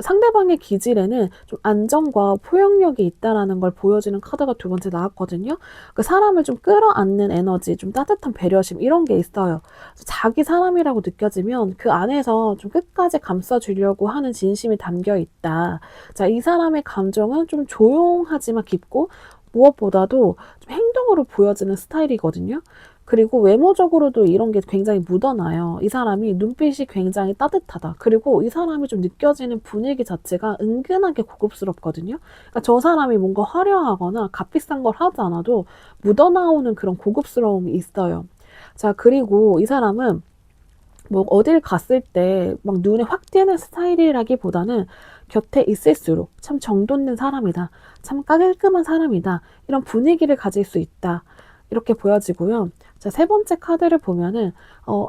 상대방의 기질에는 좀 안정과 포용력이 있다라는 걸 보여주는 카드가 두 번째 나왔거든요. 그 사람을 좀 끌어안는 에너지, 좀 따뜻한 배려심 이런 게 있어요. 자기 사람이라고 느껴지면 그 안에서 좀 끝까지 감싸주려고 하는 진심이 담겨 있다. 자, 이 사람의 감정은 좀 조용하지만 깊고 무엇보다도 좀 행동으로 보여지는 스타일이거든요. 그리고 외모적으로도 이런 게 굉장히 묻어나요. 이 사람이 눈빛이 굉장히 따뜻하다. 그리고 이 사람이 좀 느껴지는 분위기 자체가 은근하게 고급스럽거든요. 그러니까 저 사람이 뭔가 화려하거나 값비싼 걸 하지 않아도 묻어나오는 그런 고급스러움이 있어요. 자, 그리고 이 사람은 뭐 어딜 갔을 때 막 눈에 확 띄는 스타일이라기보다는 곁에 있을수록 참 정돈된 사람이다. 참 깔끔한 사람이다. 이런 분위기를 가질 수 있다. 이렇게 보여지고요. 자, 세 번째 카드를 보면은,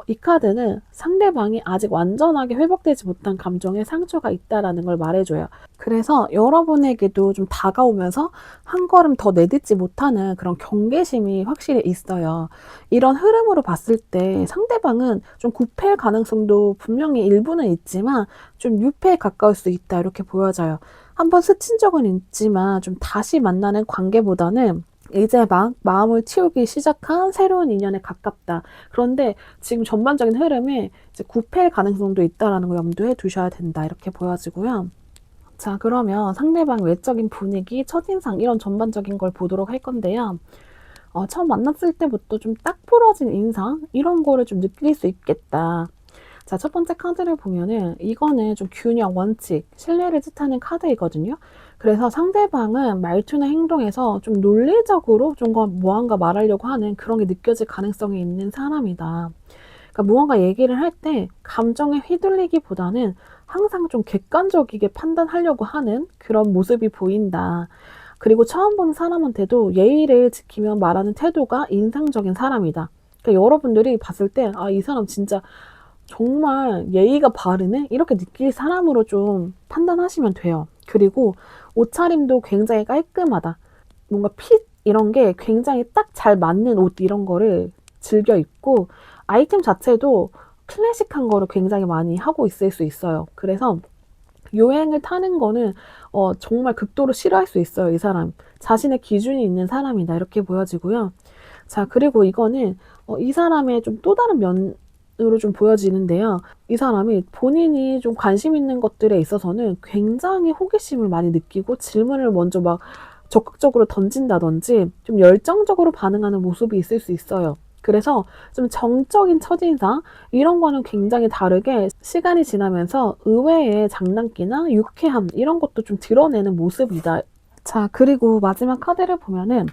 이 카드는 상대방이 아직 완전하게 회복되지 못한 감정에 상처가 있다라는 걸 말해줘요. 그래서 여러분에게도 좀 다가오면서 한 걸음 더 내딛지 못하는 그런 경계심이 확실히 있어요. 이런 흐름으로 봤을 때 상대방은 좀 구패일 가능성도 분명히 일부는 있지만 좀 유패에 가까울 수 있다. 이렇게 보여져요. 한번 스친 적은 있지만 좀 다시 만나는 관계보다는 이제 막 마음을 틔우기 시작한 새로운 인연에 가깝다. 그런데 지금 전반적인 흐름에 이제 구패일 가능성도 있다라는 거 염두에 두셔야 된다. 이렇게 보여지고요. 자, 그러면 상대방 외적인 분위기, 첫인상 이런 전반적인 걸 보도록 할 건데요. 처음 만났을 때부터 좀 딱 부러진 인상 이런 거를 좀 느낄 수 있겠다. 자, 첫 번째 카드를 보면은 이거는 좀 균형, 원칙, 신뢰를 뜻하는 카드이거든요. 그래서 상대방은 말투나 행동에서 좀 논리적으로 좀 무언가 말하려고 하는 그런 게 느껴질 가능성이 있는 사람이다. 그러니까 무언가 얘기를 할 때 감정에 휘둘리기보다는 항상 좀 객관적이게 판단하려고 하는 그런 모습이 보인다. 그리고 처음 보는 사람한테도 예의를 지키며 말하는 태도가 인상적인 사람이다. 그러니까 여러분들이 봤을 때, 아, 이 사람 진짜 정말 예의가 바르네? 이렇게 느낄 사람으로 좀 판단하시면 돼요. 그리고 옷차림도 굉장히 깔끔하다. 뭔가 핏 이런 게 굉장히 딱 잘 맞는 옷 이런 거를 즐겨 입고 아이템 자체도 클래식한 거를 굉장히 많이 하고 있을 수 있어요. 그래서 요행을 타는 거는 정말 극도로 싫어할 수 있어요. 이 사람. 자신의 기준이 있는 사람이다. 이렇게 보여지고요. 자, 그리고 이거는 이 사람의 좀 또 다른 면으로 좀 보여지는데요. 이 사람이 본인이 좀 관심 있는 것들에 있어서는 굉장히 호기심을 많이 느끼고 질문을 먼저 막 적극적으로 던진다든지 좀 열정적으로 반응하는 모습이 있을 수 있어요. 그래서 좀 정적인 첫인상 이런 거는 굉장히 다르게 시간이 지나면서 의외의 장난기나 유쾌함 이런 것도 좀 드러내는 모습이다. 자, 그리고 마지막 카드를 보면은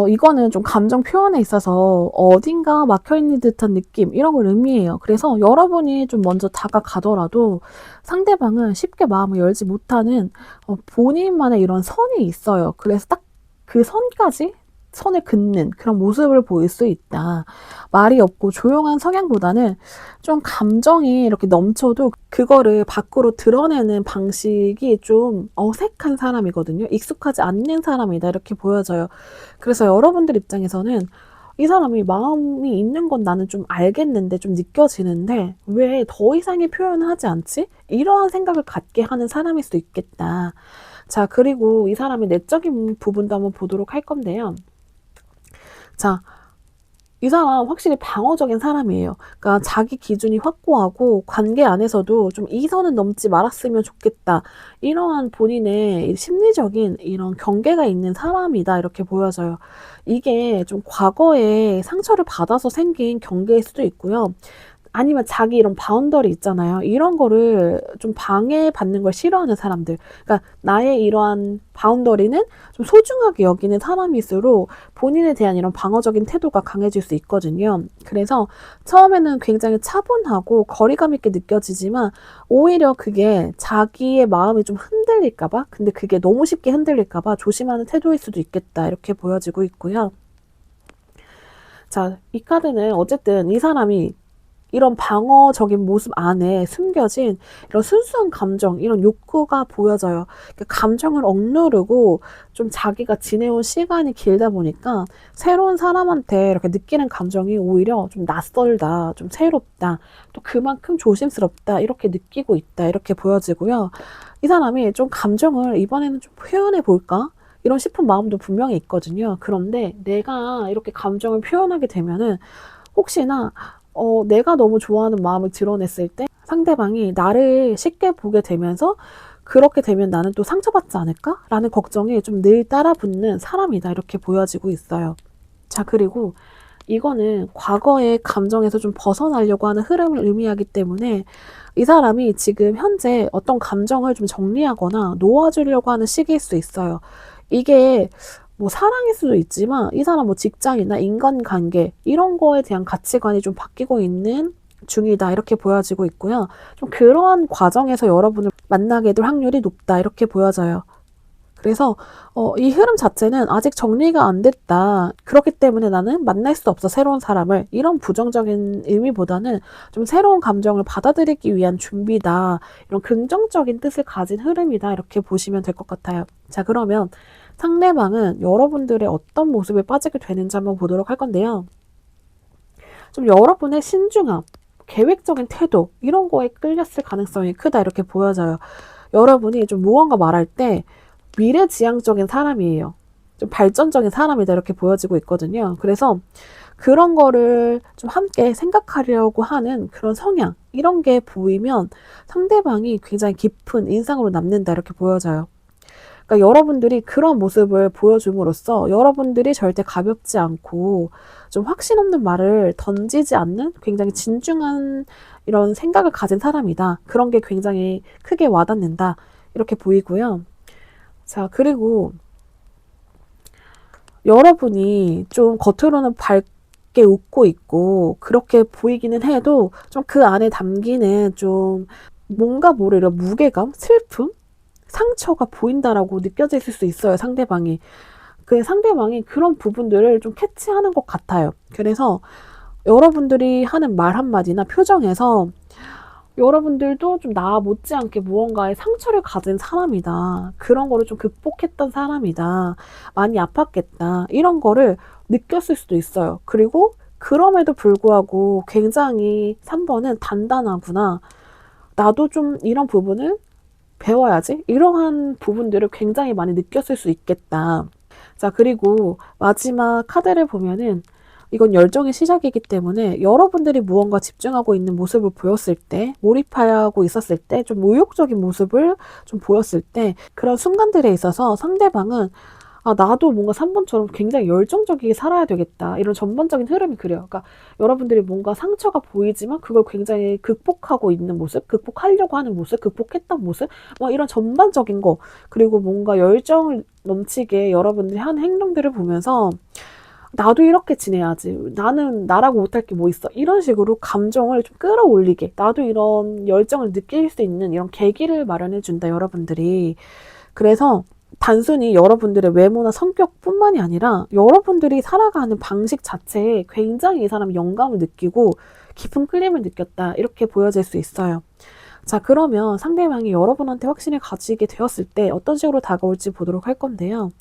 이거는 좀 감정 표현에 있어서 어딘가 막혀있는 듯한 느낌 이런 걸 의미해요. 그래서 여러분이 좀 먼저 다가가더라도 상대방은 쉽게 마음을 열지 못하는 본인만의 이런 선이 있어요. 그래서 딱 그 선까지 선을 긋는 그런 모습을 보일 수 있다. 말이 없고 조용한 성향보다는 좀 감정이 이렇게 넘쳐도 그거를 밖으로 드러내는 방식이 좀 어색한 사람이거든요. 익숙하지 않는 사람이다. 이렇게 보여져요. 그래서 여러분들 입장에서는 이 사람이 마음이 있는 건 나는 좀 알겠는데, 좀 느껴지는데, 왜 더 이상의 표현을 하지 않지? 이러한 생각을 갖게 하는 사람일 수도 있겠다. 자, 그리고 이 사람의 내적인 부분도 한번 보도록 할 건데요. 자, 이 사람 확실히 방어적인 사람이에요. 그러니까 자기 기준이 확고하고 관계 안에서도 좀 이 선은 넘지 말았으면 좋겠다. 이러한 본인의 심리적인 이런 경계가 있는 사람이다. 이렇게 보여져요. 이게 좀 과거에 상처를 받아서 생긴 경계일 수도 있고요. 아니면 자기 이런 바운더리 있잖아요. 이런 거를 좀 방해받는 걸 싫어하는 사람들. 그러니까 나의 이러한 바운더리는 좀 소중하게 여기는 사람일수록 본인에 대한 이런 방어적인 태도가 강해질 수 있거든요. 그래서 처음에는 굉장히 차분하고 거리감 있게 느껴지지만 오히려 그게 자기의 마음이 좀 흔들릴까 봐, 근데 그게 너무 쉽게 흔들릴까 봐 조심하는 태도일 수도 있겠다. 이렇게 보여지고 있고요. 자, 이 카드는 어쨌든 이 사람이 이런 방어적인 모습 안에 숨겨진 이런 순수한 감정, 이런 욕구가 보여져요. 감정을 억누르고 좀 자기가 지내온 시간이 길다 보니까 새로운 사람한테 이렇게 느끼는 감정이 오히려 좀 낯설다, 좀 새롭다, 또 그만큼 조심스럽다, 이렇게 느끼고 있다, 이렇게 보여지고요. 이 사람이 좀 감정을 이번에는 좀 표현해 볼까? 이런 싶은 마음도 분명히 있거든요. 그런데 내가 이렇게 감정을 표현하게 되면은 혹시나 내가 너무 좋아하는 마음을 드러냈을 때 상대방이 나를 쉽게 보게 되면서 그렇게 되면 나는 또 상처받지 않을까? 라는 걱정이 좀 늘 따라붙는 사람이다. 이렇게 보여지고 있어요. 자, 그리고 이거는 과거의 감정에서 좀 벗어나려고 하는 흐름을 의미하기 때문에 이 사람이 지금 현재 어떤 감정을 좀 정리하거나 놓아주려고 하는 시기일 수 있어요. 이게 뭐 사랑일 수도 있지만 이 사람 뭐 직장이나 인간관계 이런 거에 대한 가치관이 좀 바뀌고 있는 중이다. 이렇게 보여지고 있고요. 좀 그러한 과정에서 여러분을 만나게 될 확률이 높다. 이렇게 보여져요. 그래서 이 흐름 자체는 아직 정리가 안 됐다. 그렇기 때문에 나는 만날 수 없어, 새로운 사람을. 이런 부정적인 의미보다는 좀 새로운 감정을 받아들이기 위한 준비다. 이런 긍정적인 뜻을 가진 흐름이다. 이렇게 보시면 될 것 같아요. 자, 그러면 상대방은 여러분들의 어떤 모습에 빠지게 되는지 한번 보도록 할 건데요. 좀 여러분의 신중함, 계획적인 태도, 이런 거에 끌렸을 가능성이 크다. 이렇게 보여져요. 여러분이 좀 무언가 말할 때 미래지향적인 사람이에요. 좀 발전적인 사람이다. 이렇게 보여지고 있거든요. 그래서 그런 거를 좀 함께 생각하려고 하는 그런 성향, 이런 게 보이면 상대방이 굉장히 깊은 인상으로 남는다. 이렇게 보여져요. 그러니까 여러분들이 그런 모습을 보여줌으로써 여러분들이 절대 가볍지 않고 좀 확신 없는 말을 던지지 않는 굉장히 진중한 이런 생각을 가진 사람이다. 그런 게 굉장히 크게 와닿는다. 이렇게 보이고요. 자, 그리고 여러분이 좀 겉으로는 밝게 웃고 있고 그렇게 보이기는 해도 좀 그 안에 담기는 좀 뭔가 모르려 무게감, 슬픔, 상처가 보인다라고 느껴질 수 있어요, 상대방이. 그 상대방이 그런 부분들을 좀 캐치하는 것 같아요. 그래서 여러분들이 하는 말 한마디나 표정에서 여러분들도 좀 나 못지않게 무언가에 상처를 가진 사람이다. 그런 거를 좀 극복했던 사람이다. 많이 아팠겠다. 이런 거를 느꼈을 수도 있어요. 그리고 그럼에도 불구하고 굉장히 3번은 단단하구나. 나도 좀 이런 부분을 배워야지. 이러한 부분들을 굉장히 많이 느꼈을 수 있겠다. 자, 그리고 마지막 카드를 보면은 이건 열정의 시작이기 때문에 여러분들이 무언가 집중하고 있는 모습을 보였을 때, 몰입하고 있었을 때, 좀 의욕적인 모습을 좀 보였을 때, 그런 순간들에 있어서 상대방은 아, 나도 뭔가 3번처럼 굉장히 열정적이게 살아야 되겠다. 이런 전반적인 흐름이 그래요. 그러니까 여러분들이 뭔가 상처가 보이지만 그걸 굉장히 극복하고 있는 모습, 극복하려고 하는 모습, 극복했던 모습, 뭐 이런 전반적인 거, 그리고 뭔가 열정 넘치게 여러분들이 하는 행동들을 보면서 나도 이렇게 지내야지. 나는 나라고 못할 게 뭐 있어. 이런 식으로 감정을 좀 끌어올리게. 나도 이런 열정을 느낄 수 있는 이런 계기를 마련해 준다, 여러분들이. 그래서 단순히 여러분들의 외모나 성격뿐만이 아니라 여러분들이 살아가는 방식 자체에 굉장히 이 사람이 영감을 느끼고 깊은 끌림을 느꼈다. 이렇게 보여질 수 있어요. 자, 그러면 상대방이 여러분한테 확신을 가지게 되었을 때 어떤 식으로 다가올지 보도록 할 건데요.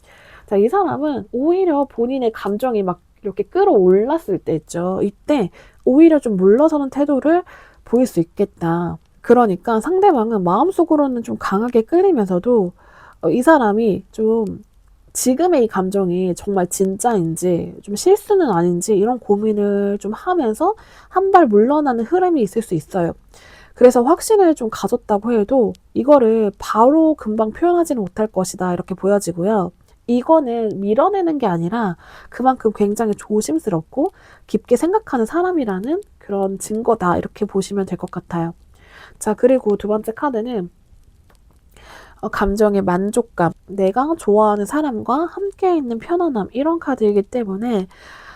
자, 이 사람은 오히려 본인의 감정이 막 이렇게 끌어올랐을 때 있죠. 이때 오히려 좀 물러서는 태도를 보일 수 있겠다. 그러니까 상대방은 마음속으로는 좀 강하게 끌리면서도 이 사람이 좀 지금의 이 감정이 정말 진짜인지 좀 실수는 아닌지 이런 고민을 좀 하면서 한 발 물러나는 흐름이 있을 수 있어요. 그래서 확신을 좀 가졌다고 해도 이거를 바로 금방 표현하지는 못할 것이다. 이렇게 보여지고요. 이거는 밀어내는 게 아니라 그만큼 굉장히 조심스럽고 깊게 생각하는 사람이라는 그런 증거다 이렇게 보시면 될 것 같아요. 자, 그리고 두 번째 카드는 감정의 만족감, 내가 좋아하는 사람과 함께 있는 편안함, 이런 카드이기 때문에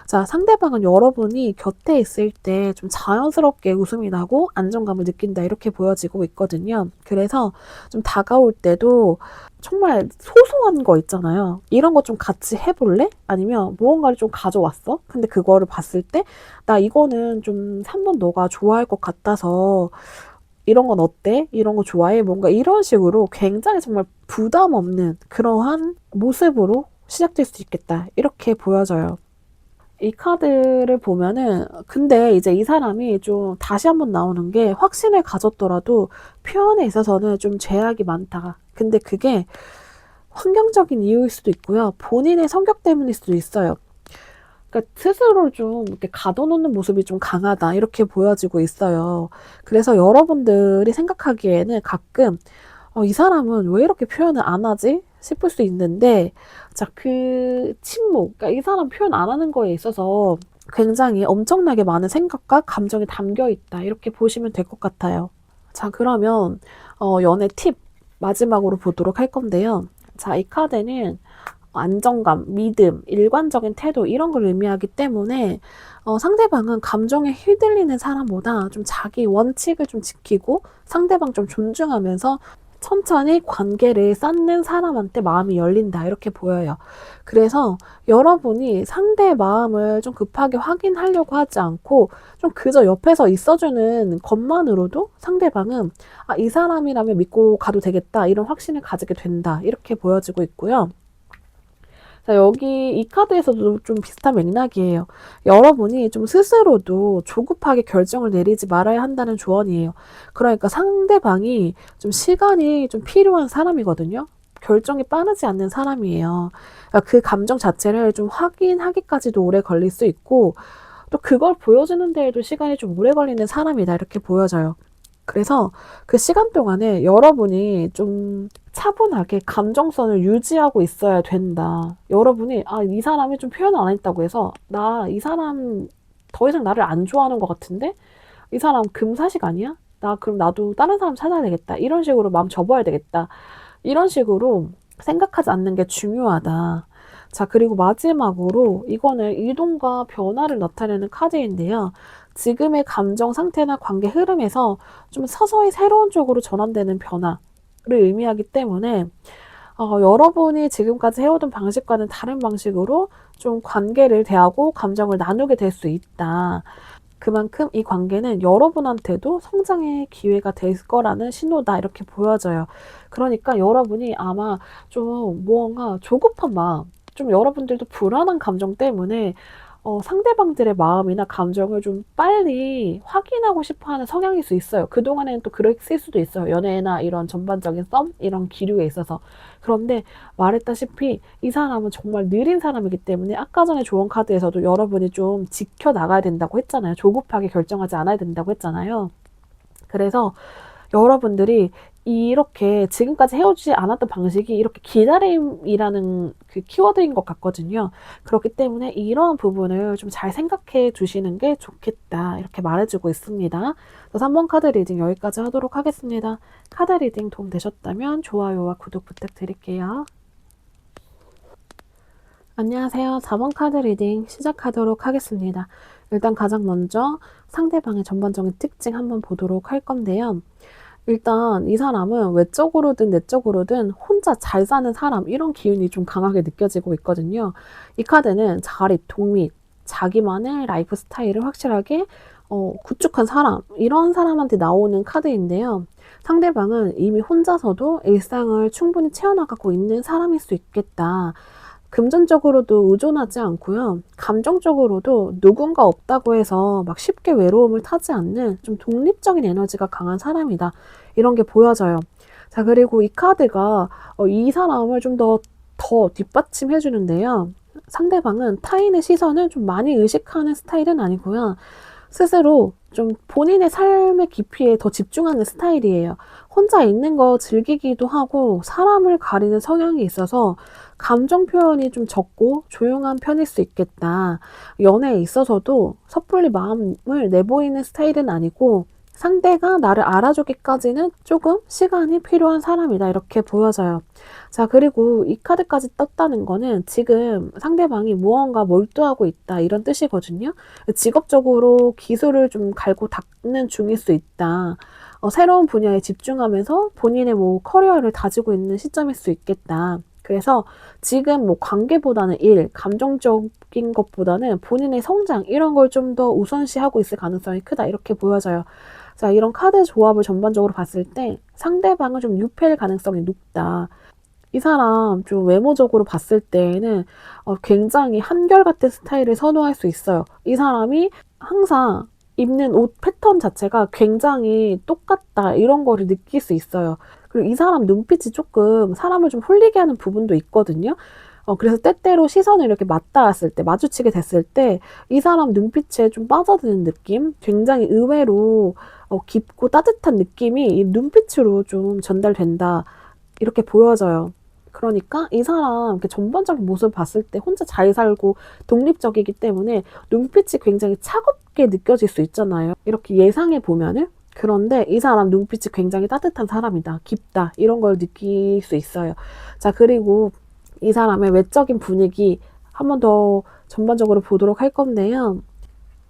자, 상대방은 여러분이 곁에 있을 때 좀 자연스럽게 웃음이 나고 안정감을 느낀다 이렇게 보여지고 있거든요. 그래서 좀 다가올 때도 정말 소소한 거 있잖아요. 이런 거 좀 같이 해볼래? 아니면 무언가를 좀 가져왔어? 근데 그거를 봤을 때 나 이거는 좀 3번 너가 좋아할 것 같아서 이런 건 어때? 이런 거 좋아해? 뭔가 이런 식으로 굉장히 정말 부담 없는 그러한 모습으로 시작될 수 있겠다. 이렇게 보여져요. 이 카드를 보면은 근데 이제 이 사람이 좀 다시 한번 나오는 게 확신을 가졌더라도 표현에 있어서는 좀 제약이 많다. 근데 그게 환경적인 이유일 수도 있고요. 본인의 성격 때문일 수도 있어요. 그러니까 스스로를 좀 이렇게 가둬놓는 모습이 좀 강하다. 이렇게 보여지고 있어요. 그래서 여러분들이 생각하기에는 가끔 이 사람은 왜 이렇게 표현을 안 하지? 싶을 수 있는데, 자, 그 침묵, 그러니까 이 사람 표현 안 하는 거에 있어서 굉장히 엄청나게 많은 생각과 감정이 담겨 있다. 이렇게 보시면 될 것 같아요. 자, 그러면, 연애 팁 마지막으로 보도록 할 건데요. 자, 이 카드는 안정감, 믿음, 일관적인 태도 이런 걸 의미하기 때문에 상대방은 감정에 휘둘리는 사람보다 좀 자기 원칙을 좀 지키고 상대방 좀 존중하면서 천천히 관계를 쌓는 사람한테 마음이 열린다 이렇게 보여요. 그래서 여러분이 상대의 마음을 좀 급하게 확인하려고 하지 않고 좀 그저 옆에서 있어주는 것만으로도 상대방은 이 사람이라면 믿고 가도 되겠다 이런 확신을 가지게 된다 이렇게 보여지고 있고요. 자, 여기 이 카드에서도 좀 비슷한 맥락이에요. 여러분이 좀 스스로도 조급하게 결정을 내리지 말아야 한다는 조언이에요. 그러니까 상대방이 좀 시간이 좀 필요한 사람이거든요. 결정이 빠르지 않는 사람이에요. 그러니까 그 감정 자체를 좀 확인하기까지도 오래 걸릴 수 있고, 또 그걸 보여주는 데에도 시간이 좀 오래 걸리는 사람이다. 이렇게 보여져요. 그래서 그 시간 동안에 여러분이 좀 차분하게 감정선을 유지하고 있어야 된다. 여러분이 이 사람이 좀 표현 안 했다고 해서 나 이 사람 더 이상 나를 안 좋아하는 것 같은데 이 사람 금사식 아니야? 나 그럼 나도 다른 사람 찾아야 되겠다. 이런 식으로 마음 접어야 되겠다. 이런 식으로 생각하지 않는 게 중요하다. 자, 그리고 마지막으로 이거는 이동과 변화를 나타내는 카드인데요. 지금의 감정 상태나 관계 흐름에서 좀 서서히 새로운 쪽으로 전환되는 변화를 의미하기 때문에 여러분이 지금까지 해오던 방식과는 다른 방식으로 좀 관계를 대하고 감정을 나누게 될 수 있다. 그만큼 이 관계는 여러분한테도 성장의 기회가 될 거라는 신호다 이렇게 보여져요. 그러니까 여러분이 아마 좀 무언가 조급한 마음, 좀 여러분들도 불안한 감정 때문에 상대방들의 마음이나 감정을 좀 빨리 확인하고 싶어하는 성향일 수 있어요. 그동안에는 또 그랬을 수도 있어요. 연애나 이런 전반적인 썸 이런 기류에 있어서. 그런데 말했다시피 이 사람은 정말 느린 사람이기 때문에 아까 전에 조언 카드에서도 여러분이 좀 지켜나가야 된다고 했잖아요. 조급하게 결정하지 않아야 된다고 했잖아요. 그래서 여러분들이 이렇게 지금까지 헤어지지 않았던 방식이 이렇게 기다림이라는 그 키워드인 것 같거든요. 그렇기 때문에 이러한 부분을 좀 잘 생각해 주시는 게 좋겠다. 이렇게 말해주고 있습니다. 3번 카드 리딩 여기까지 하도록 하겠습니다. 카드 리딩 도움 되셨다면 좋아요와 구독 부탁드릴게요. 안녕하세요. 4번 카드 리딩 시작하도록 하겠습니다. 일단 가장 먼저 상대방의 전반적인 특징 한번 보도록 할 건데요. 일단 이 사람은 외적으로든 내적으로든 혼자 잘 사는 사람 이런 기운이 좀 강하게 느껴지고 있거든요. 이 카드는 자립, 독립, 자기만의 라이프 스타일을 확실하게 구축한 사람 이런 사람한테 나오는 카드인데요. 상대방은 이미 혼자서도 일상을 충분히 채워나가고 있는 사람일 수 있겠다. 금전적으로도 의존하지 않고요. 감정적으로도 누군가 없다고 해서 막 쉽게 외로움을 타지 않는 좀 독립적인 에너지가 강한 사람이다. 이런 게 보여져요. 자, 그리고 이 카드가 이 사람을 좀 더 뒷받침해 주는데요. 상대방은 타인의 시선을 좀 많이 의식하는 스타일은 아니고요. 스스로 좀 본인의 삶의 깊이에 더 집중하는 스타일이에요. 혼자 있는 거 즐기기도 하고 사람을 가리는 성향이 있어서 감정 표현이 좀 적고 조용한 편일 수 있겠다. 연애에 있어서도 섣불리 마음을 내보이는 스타일은 아니고 상대가 나를 알아주기까지는 조금 시간이 필요한 사람이다. 이렇게 보여져요. 자, 그리고 이 카드까지 떴다는 거는 지금 상대방이 무언가 몰두하고 있다. 이런 뜻이거든요. 직업적으로 기술을 좀 갈고 닦는 중일 수 있다. 새로운 분야에 집중하면서 본인의 뭐 커리어를 다지고 있는 시점일 수 있겠다. 그래서 지금 뭐 관계보다는 일, 감정적인 것보다는 본인의 성장 이런 걸 좀 더 우선시하고 있을 가능성이 크다. 이렇게 보여져요. 자, 이런 카드 조합을 전반적으로 봤을 때 상대방은 좀 유패일 가능성이 높다. 이 사람 좀 외모적으로 봤을 때에는 굉장히 한결같은 스타일을 선호할 수 있어요. 이 사람이 항상 입는 옷 패턴 자체가 굉장히 똑같다 이런 거를 느낄 수 있어요. 그리고 이 사람 눈빛이 조금 사람을 좀 홀리게 하는 부분도 있거든요. 그래서 때때로 시선을 이렇게 맞닿았을 때, 마주치게 됐을 때, 이 사람 눈빛에 좀 빠져드는 느낌? 굉장히 의외로 깊고 따뜻한 느낌이 이 눈빛으로 좀 전달된다. 이렇게 보여져요. 그러니까 이 사람 이렇게 전반적인 모습을 봤을 때 혼자 잘 살고 독립적이기 때문에 눈빛이 굉장히 차갑게 느껴질 수 있잖아요. 이렇게 예상해 보면은. 그런데 이 사람 눈빛이 굉장히 따뜻한 사람이다. 깊다. 이런 걸 느낄 수 있어요. 자, 그리고 이 사람의 외적인 분위기 한 번 더 전반적으로 보도록 할 건데요.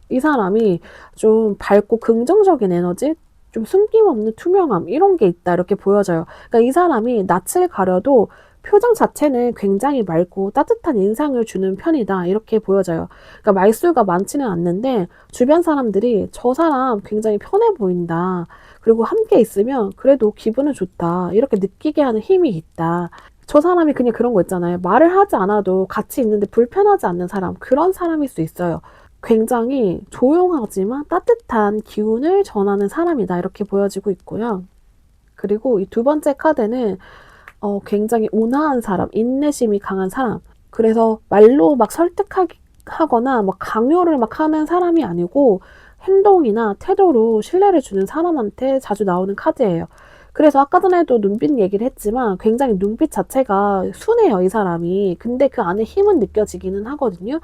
이 사람이 좀 밝고 긍정적인 에너지, 좀 숨김없는 투명함 이런 게 있다 이렇게 보여져요. 그러니까 이 사람이 낯을 가려도 표정 자체는 굉장히 맑고 따뜻한 인상을 주는 편이다 이렇게 보여져요. 그러니까 말수가 많지는 않는데 주변 사람들이 저 사람 굉장히 편해 보인다. 그리고 함께 있으면 그래도 기분은 좋다. 이렇게 느끼게 하는 힘이 있다. 저 사람이 그냥 그런 거 있잖아요. 말을 하지 않아도 같이 있는데 불편하지 않는 사람. 그런 사람일 수 있어요. 굉장히 조용하지만 따뜻한 기운을 전하는 사람이다. 이렇게 보여지고 있고요. 그리고 이 두 번째 카드는 굉장히 온화한 사람, 인내심이 강한 사람. 그래서 말로 막 설득하거나 막 강요를 막 하는 사람이 아니고 행동이나 태도로 신뢰를 주는 사람한테 자주 나오는 카드예요. 그래서 아까 전에도 눈빛 얘기를 했지만 굉장히 눈빛 자체가 순해요, 이 사람이. 근데 그 안에 힘은 느껴지기는 하거든요.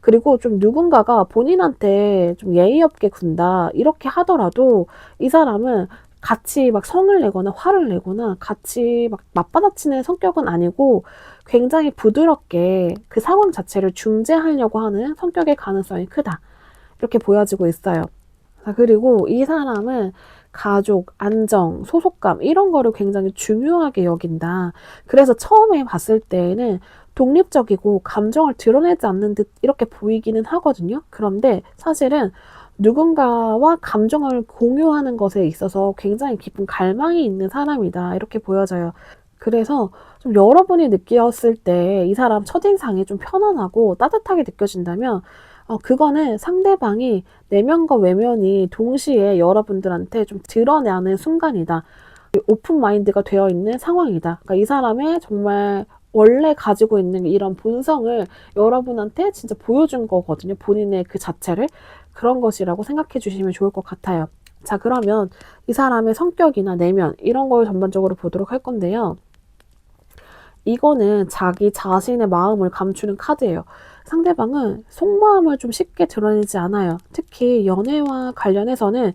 그리고 좀 누군가가 본인한테 좀 예의 없게 군다 이렇게 하더라도 이 사람은 같이 막 성을 내거나 화를 내거나 같이 막 맞받아치는 성격은 아니고 굉장히 부드럽게 그 상황 자체를 중재하려고 하는 성격의 가능성이 크다. 이렇게 보여지고 있어요. 자, 그리고 이 사람은 가족, 안정, 소속감 이런 거를 굉장히 중요하게 여긴다. 그래서 처음에 봤을 때에는 독립적이고 감정을 드러내지 않는 듯 이렇게 보이기는 하거든요. 그런데 사실은 누군가와 감정을 공유하는 것에 있어서 굉장히 깊은 갈망이 있는 사람이다. 이렇게 보여져요. 그래서 좀 여러분이 느꼈을 때 이 사람 첫인상이 좀 편안하고 따뜻하게 느껴진다면 그거는 상대방이 내면과 외면이 동시에 여러분들한테 좀 드러나는 순간이다. 오픈 마인드가 되어 있는 상황이다. 그러니까 이 사람의 정말 원래 가지고 있는 이런 본성을 여러분한테 진짜 보여준 거거든요. 본인의 그 자체를. 그런 것이라고 생각해 주시면 좋을 것 같아요. 자, 그러면 이 사람의 성격이나 내면 이런 걸 전반적으로 보도록 할 건데요. 이거는 자기 자신의 마음을 감추는 카드예요. 상대방은 속마음을 좀 쉽게 드러내지 않아요. 특히 연애와 관련해서는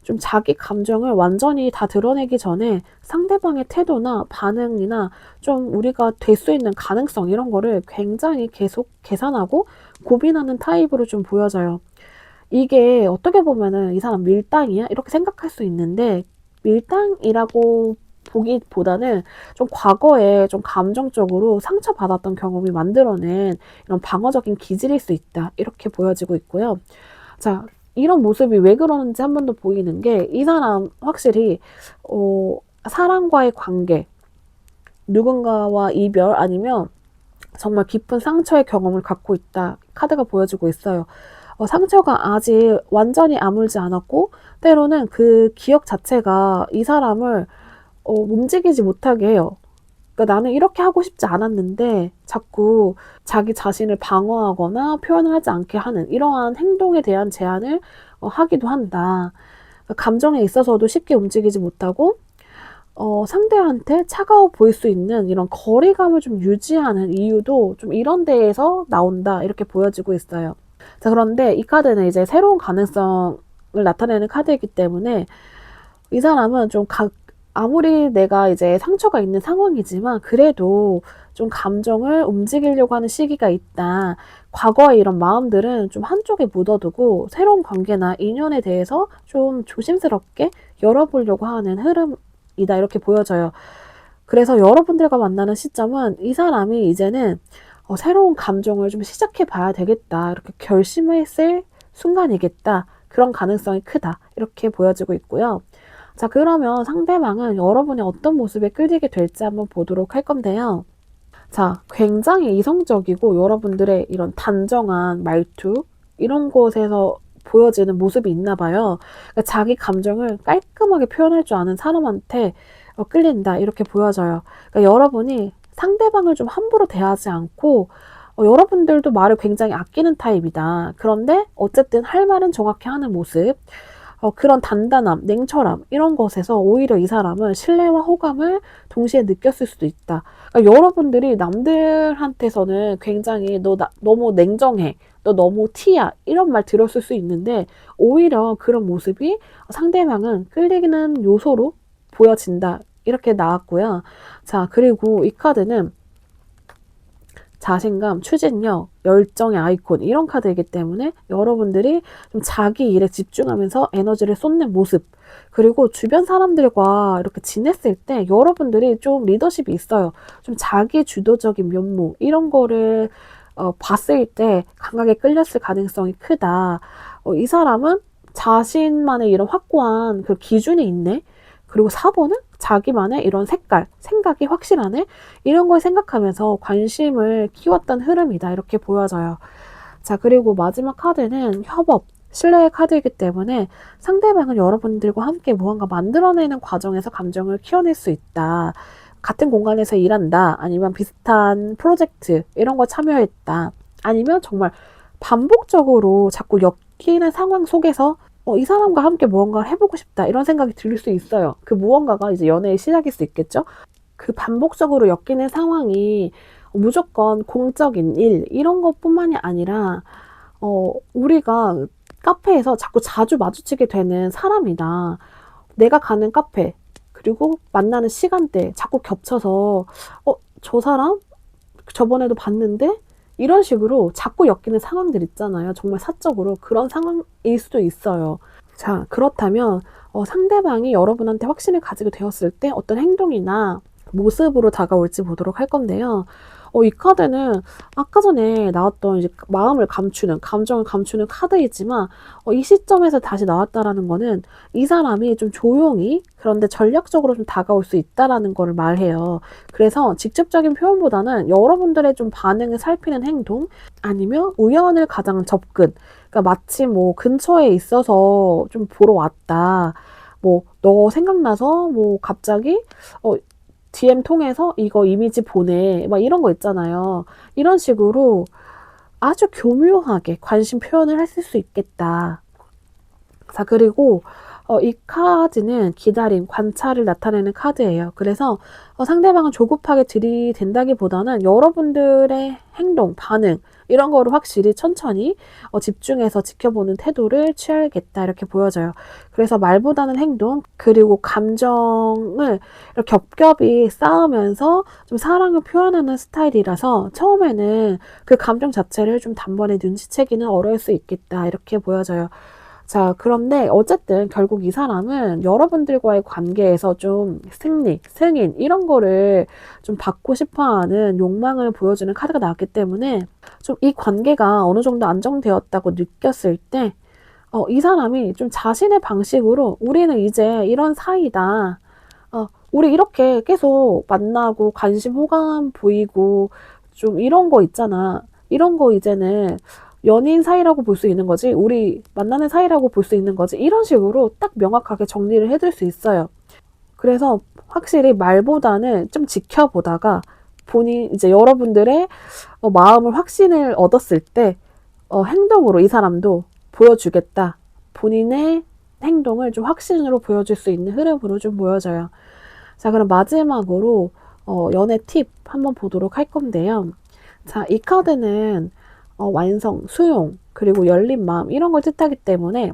좀 자기 감정을 완전히 다 드러내기 전에 상대방의 태도나 반응이나 좀 우리가 될 수 있는 가능성 이런 거를 굉장히 계속 계산하고 고민하는 타입으로 좀 보여져요. 이게 어떻게 보면은 이 사람 밀당이야? 이렇게 생각할 수 있는데 밀당이라고 보기보다는 좀 과거에 좀 감정적으로 상처받았던 경험이 만들어낸 이런 방어적인 기질일 수 있다. 이렇게 보여지고 있고요. 자, 이런 모습이 왜 그러는지 한 번 더 보이는 게 이 사람 확실히 사람과의 관계, 누군가와 이별 아니면 정말 깊은 상처의 경험을 갖고 있다. 카드가 보여주고 있어요. 상처가 아직 완전히 아물지 않았고 때로는 그 기억 자체가 이 사람을 움직이지 못하게 해요. 그러니까 나는 이렇게 하고 싶지 않았는데 자꾸 자기 자신을 방어하거나 표현을 하지 않게 하는 이러한 행동에 대한 제한을 하기도 한다. 그러니까 감정에 있어서도 쉽게 움직이지 못하고 상대한테 차가워 보일 수 있는 이런 거리감을 좀 유지하는 이유도 좀 이런 데에서 나온다. 이렇게 보여지고 있어요. 자, 그런데 이 카드는 이제 새로운 가능성을 나타내는 카드이기 때문에 이 사람은 좀 아무리 내가 이제 상처가 있는 상황이지만 그래도 좀 감정을 움직이려고 하는 시기가 있다. 과거의 이런 마음들은 좀 한쪽에 묻어두고 새로운 관계나 인연에 대해서 좀 조심스럽게 열어보려고 하는 흐름이다. 이렇게 보여져요. 그래서 여러분들과 만나는 시점은 이 사람이 이제는 새로운 감정을 좀 시작해 봐야 되겠다. 이렇게 결심했을 순간이겠다. 그런 가능성이 크다. 이렇게 보여지고 있고요. 자, 그러면 상대방은 여러분이 어떤 모습에 끌리게 될지 한번 보도록 할 건데요. 자, 굉장히 이성적이고 여러분들의 이런 단정한 말투, 이런 곳에서 보여지는 모습이 있나 봐요. 그러니까 자기 감정을 깔끔하게 표현할 줄 아는 사람한테 끌린다. 이렇게 보여져요. 그러니까 여러분이 상대방을 좀 함부로 대하지 않고 여러분들도 말을 굉장히 아끼는 타입이다. 그런데 어쨌든 할 말은 정확히 하는 모습. 그런 단단함, 냉철함 이런 것에서 오히려 이 사람은 신뢰와 호감을 동시에 느꼈을 수도 있다. 그러니까 여러분들이 남들한테서는 굉장히 너무 냉정해, 너 너무 티야 이런 말 들었을 수 있는데 오히려 그런 모습이 상대방은 끌리는 요소로 보여진다. 이렇게 나왔고요. 자, 그리고 이 카드는 자신감, 추진력, 열정의 아이콘 이런 카드이기 때문에 여러분들이 좀 자기 일에 집중하면서 에너지를 쏟는 모습, 그리고 주변 사람들과 이렇게 지냈을 때 여러분들이 좀 리더십이 있어요. 좀 자기 주도적인 면모 이런 거를 봤을 때 강하게 끌렸을 가능성이 크다. 이 사람은 자신만의 이런 확고한 그 기준이 있네. 그리고 4번은 자기만의 이런 색깔, 생각이 확실하네? 이런 걸 생각하면서 관심을 키웠던 흐름이다. 이렇게 보여져요. 자, 그리고 마지막 카드는 협업, 신뢰의 카드이기 때문에 상대방은 여러분들과 함께 무언가 만들어내는 과정에서 감정을 키워낼 수 있다. 같은 공간에서 일한다. 아니면 비슷한 프로젝트, 이런 거 참여했다. 아니면 정말 반복적으로 자꾸 엮이는 상황 속에서 이 사람과 함께 무언가를 해보고 싶다. 이런 생각이 들 수 있어요. 그 무언가가 이제 연애의 시작일 수 있겠죠? 그 반복적으로 엮이는 상황이 무조건 공적인 일, 이런 것뿐만이 아니라, 우리가 카페에서 자꾸 자주 마주치게 되는 사람이다. 내가 가는 카페, 그리고 만나는 시간대 자꾸 겹쳐서, 저 사람? 저번에도 봤는데? 이런 식으로 자꾸 엮이는 상황들 있잖아요. 정말 사적으로 그런 상황일 수도 있어요. 자, 그렇다면 상대방이 여러분한테 확신을 가지게 되었을 때 어떤 행동이나 모습으로 다가올지 보도록 할 건데요. 이 카드는 아까 전에 나왔던 이제 마음을 감추는, 감정을 감추는 카드이지만 이 시점에서 다시 나왔다라는 거는 이 사람이 좀 조용히 그런데 전략적으로 좀 다가올 수 있다라는 거를 말해요. 그래서 직접적인 표현보다는 여러분들의 좀 반응을 살피는 행동 아니면 우연을 가장 접근. 그러니까 마치 뭐 근처에 있어서 좀 보러 왔다. 뭐 너 생각나서 뭐 갑자기 DM 통해서 이거 이미지 보내. 막 이런 거 있잖아요. 이런 식으로 아주 교묘하게 관심 표현을 했을 수 있겠다. 자, 그리고 이 카드는 기다림, 관찰을 나타내는 카드예요. 그래서 상대방은 조급하게 들이댄다기보다는 여러분들의 행동, 반응 이런 거를 확실히 천천히 집중해서 지켜보는 태도를 취하겠다 이렇게 보여져요. 그래서 말보다는 행동, 그리고 감정을 이렇게 겹겹이 쌓으면서 좀 사랑을 표현하는 스타일이라서 처음에는 그 감정 자체를 좀 단번에 눈치채기는 어려울 수 있겠다 이렇게 보여져요. 자, 그런데 어쨌든 결국 이 사람은 여러분들과의 관계에서 좀 승인, 이런 거를 좀 받고 싶어 하는 욕망을 보여주는 카드가 나왔기 때문에 좀 이 관계가 어느 정도 안정되었다고 느꼈을 때, 이 사람이 좀 자신의 방식으로 우리는 이제 이런 사이다. 우리 이렇게 계속 만나고 관심, 호감 보이고 좀 이런 거 있잖아. 이런 거 이제는 연인 사이라고 볼 수 있는 거지, 우리 만나는 사이라고 볼 수 있는 거지, 이런 식으로 딱 명확하게 정리를 해줄 수 있어요. 그래서 확실히 말보다는 좀 지켜보다가 본인, 이제 여러분들의 마음을 확신을 얻었을 때 행동으로 이 사람도 보여주겠다. 본인의 행동을 좀 확신으로 보여줄 수 있는 흐름으로 좀 보여져요. 자, 그럼 마지막으로 연애 팁 한번 보도록 할 건데요. 자, 이 카드는 완성, 수용, 그리고 열린 마음 이런 걸 뜻하기 때문에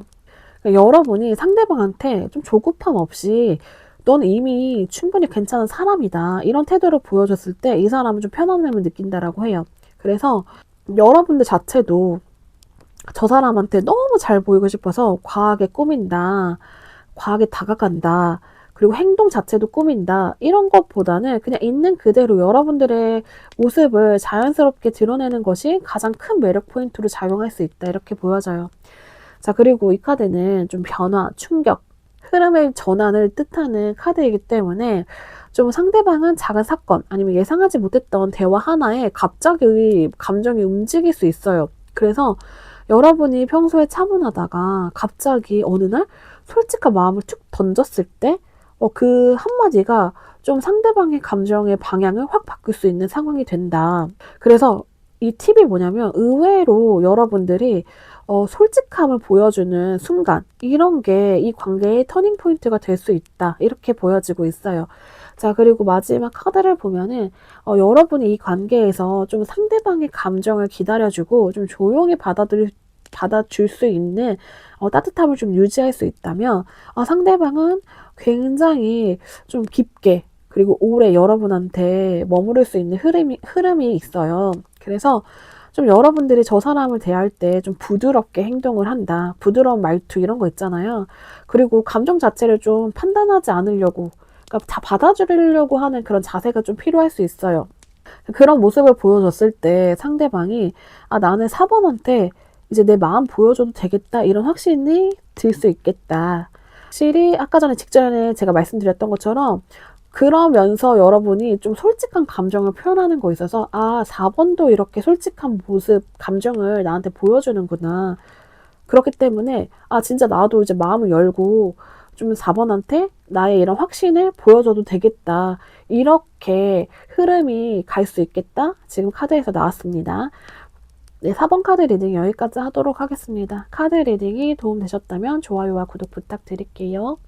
그러니까 여러분이 상대방한테 좀 조급함 없이 넌 이미 충분히 괜찮은 사람이다. 이런 태도를 보여줬을 때 이 사람은 좀 편안함을 느낀다라고 해요. 그래서 여러분들 자체도 저 사람한테 너무 잘 보이고 싶어서 과하게 꾸민다. 과하게 다가간다. 그리고 행동 자체도 꾸민다. 이런 것보다는 그냥 있는 그대로 여러분들의 모습을 자연스럽게 드러내는 것이 가장 큰 매력 포인트로 작용할 수 있다. 이렇게 보여져요. 자, 그리고 이 카드는 좀 변화, 충격, 흐름의 전환을 뜻하는 카드이기 때문에 좀 상대방은 작은 사건 아니면 예상하지 못했던 대화 하나에 갑자기 감정이 움직일 수 있어요. 그래서 여러분이 평소에 차분하다가 갑자기 어느 날 솔직한 마음을 툭 던졌을 때 그 한마디가 좀 상대방의 감정의 방향을 확 바꿀 수 있는 상황이 된다. 그래서 이 팁이 뭐냐면 의외로 여러분들이 솔직함을 보여주는 순간 이런 게 이 관계의 터닝 포인트가 될 수 있다. 이렇게 보여지고 있어요. 자, 그리고 마지막 카드를 보면은 여러분이 이 관계에서 좀 상대방의 감정을 기다려주고 좀 조용히 받아줄 수 있는 따뜻함을 좀 유지할 수 있다면 상대방은 굉장히 좀 깊게 그리고 오래 여러분한테 머무를 수 있는 흐름이 있어요. 그래서 좀 여러분들이 저 사람을 대할 때 좀 부드럽게 행동을 한다. 부드러운 말투 이런 거 있잖아요. 그리고 감정 자체를 좀 판단하지 않으려고, 그러니까 다 받아주려고 하는 그런 자세가 좀 필요할 수 있어요. 그런 모습을 보여줬을 때 상대방이 나는 4번한테 이제 내 마음 보여줘도 되겠다. 이런 확신이 들 수 있겠다. 확실히 아까 전에 직전에 제가 말씀드렸던 것처럼 그러면서 여러분이 좀 솔직한 감정을 표현하는 거 있어서 4번도 이렇게 솔직한 모습, 감정을 나한테 보여주는구나. 그렇기 때문에 진짜 나도 이제 마음을 열고 좀 4번한테 나의 이런 확신을 보여줘도 되겠다. 이렇게 흐름이 갈 수 있겠다. 지금 카드에서 나왔습니다. 네, 4번 카드 리딩 여기까지 하도록 하겠습니다. 카드 리딩이 도움되셨다면 좋아요와 구독 부탁드릴게요.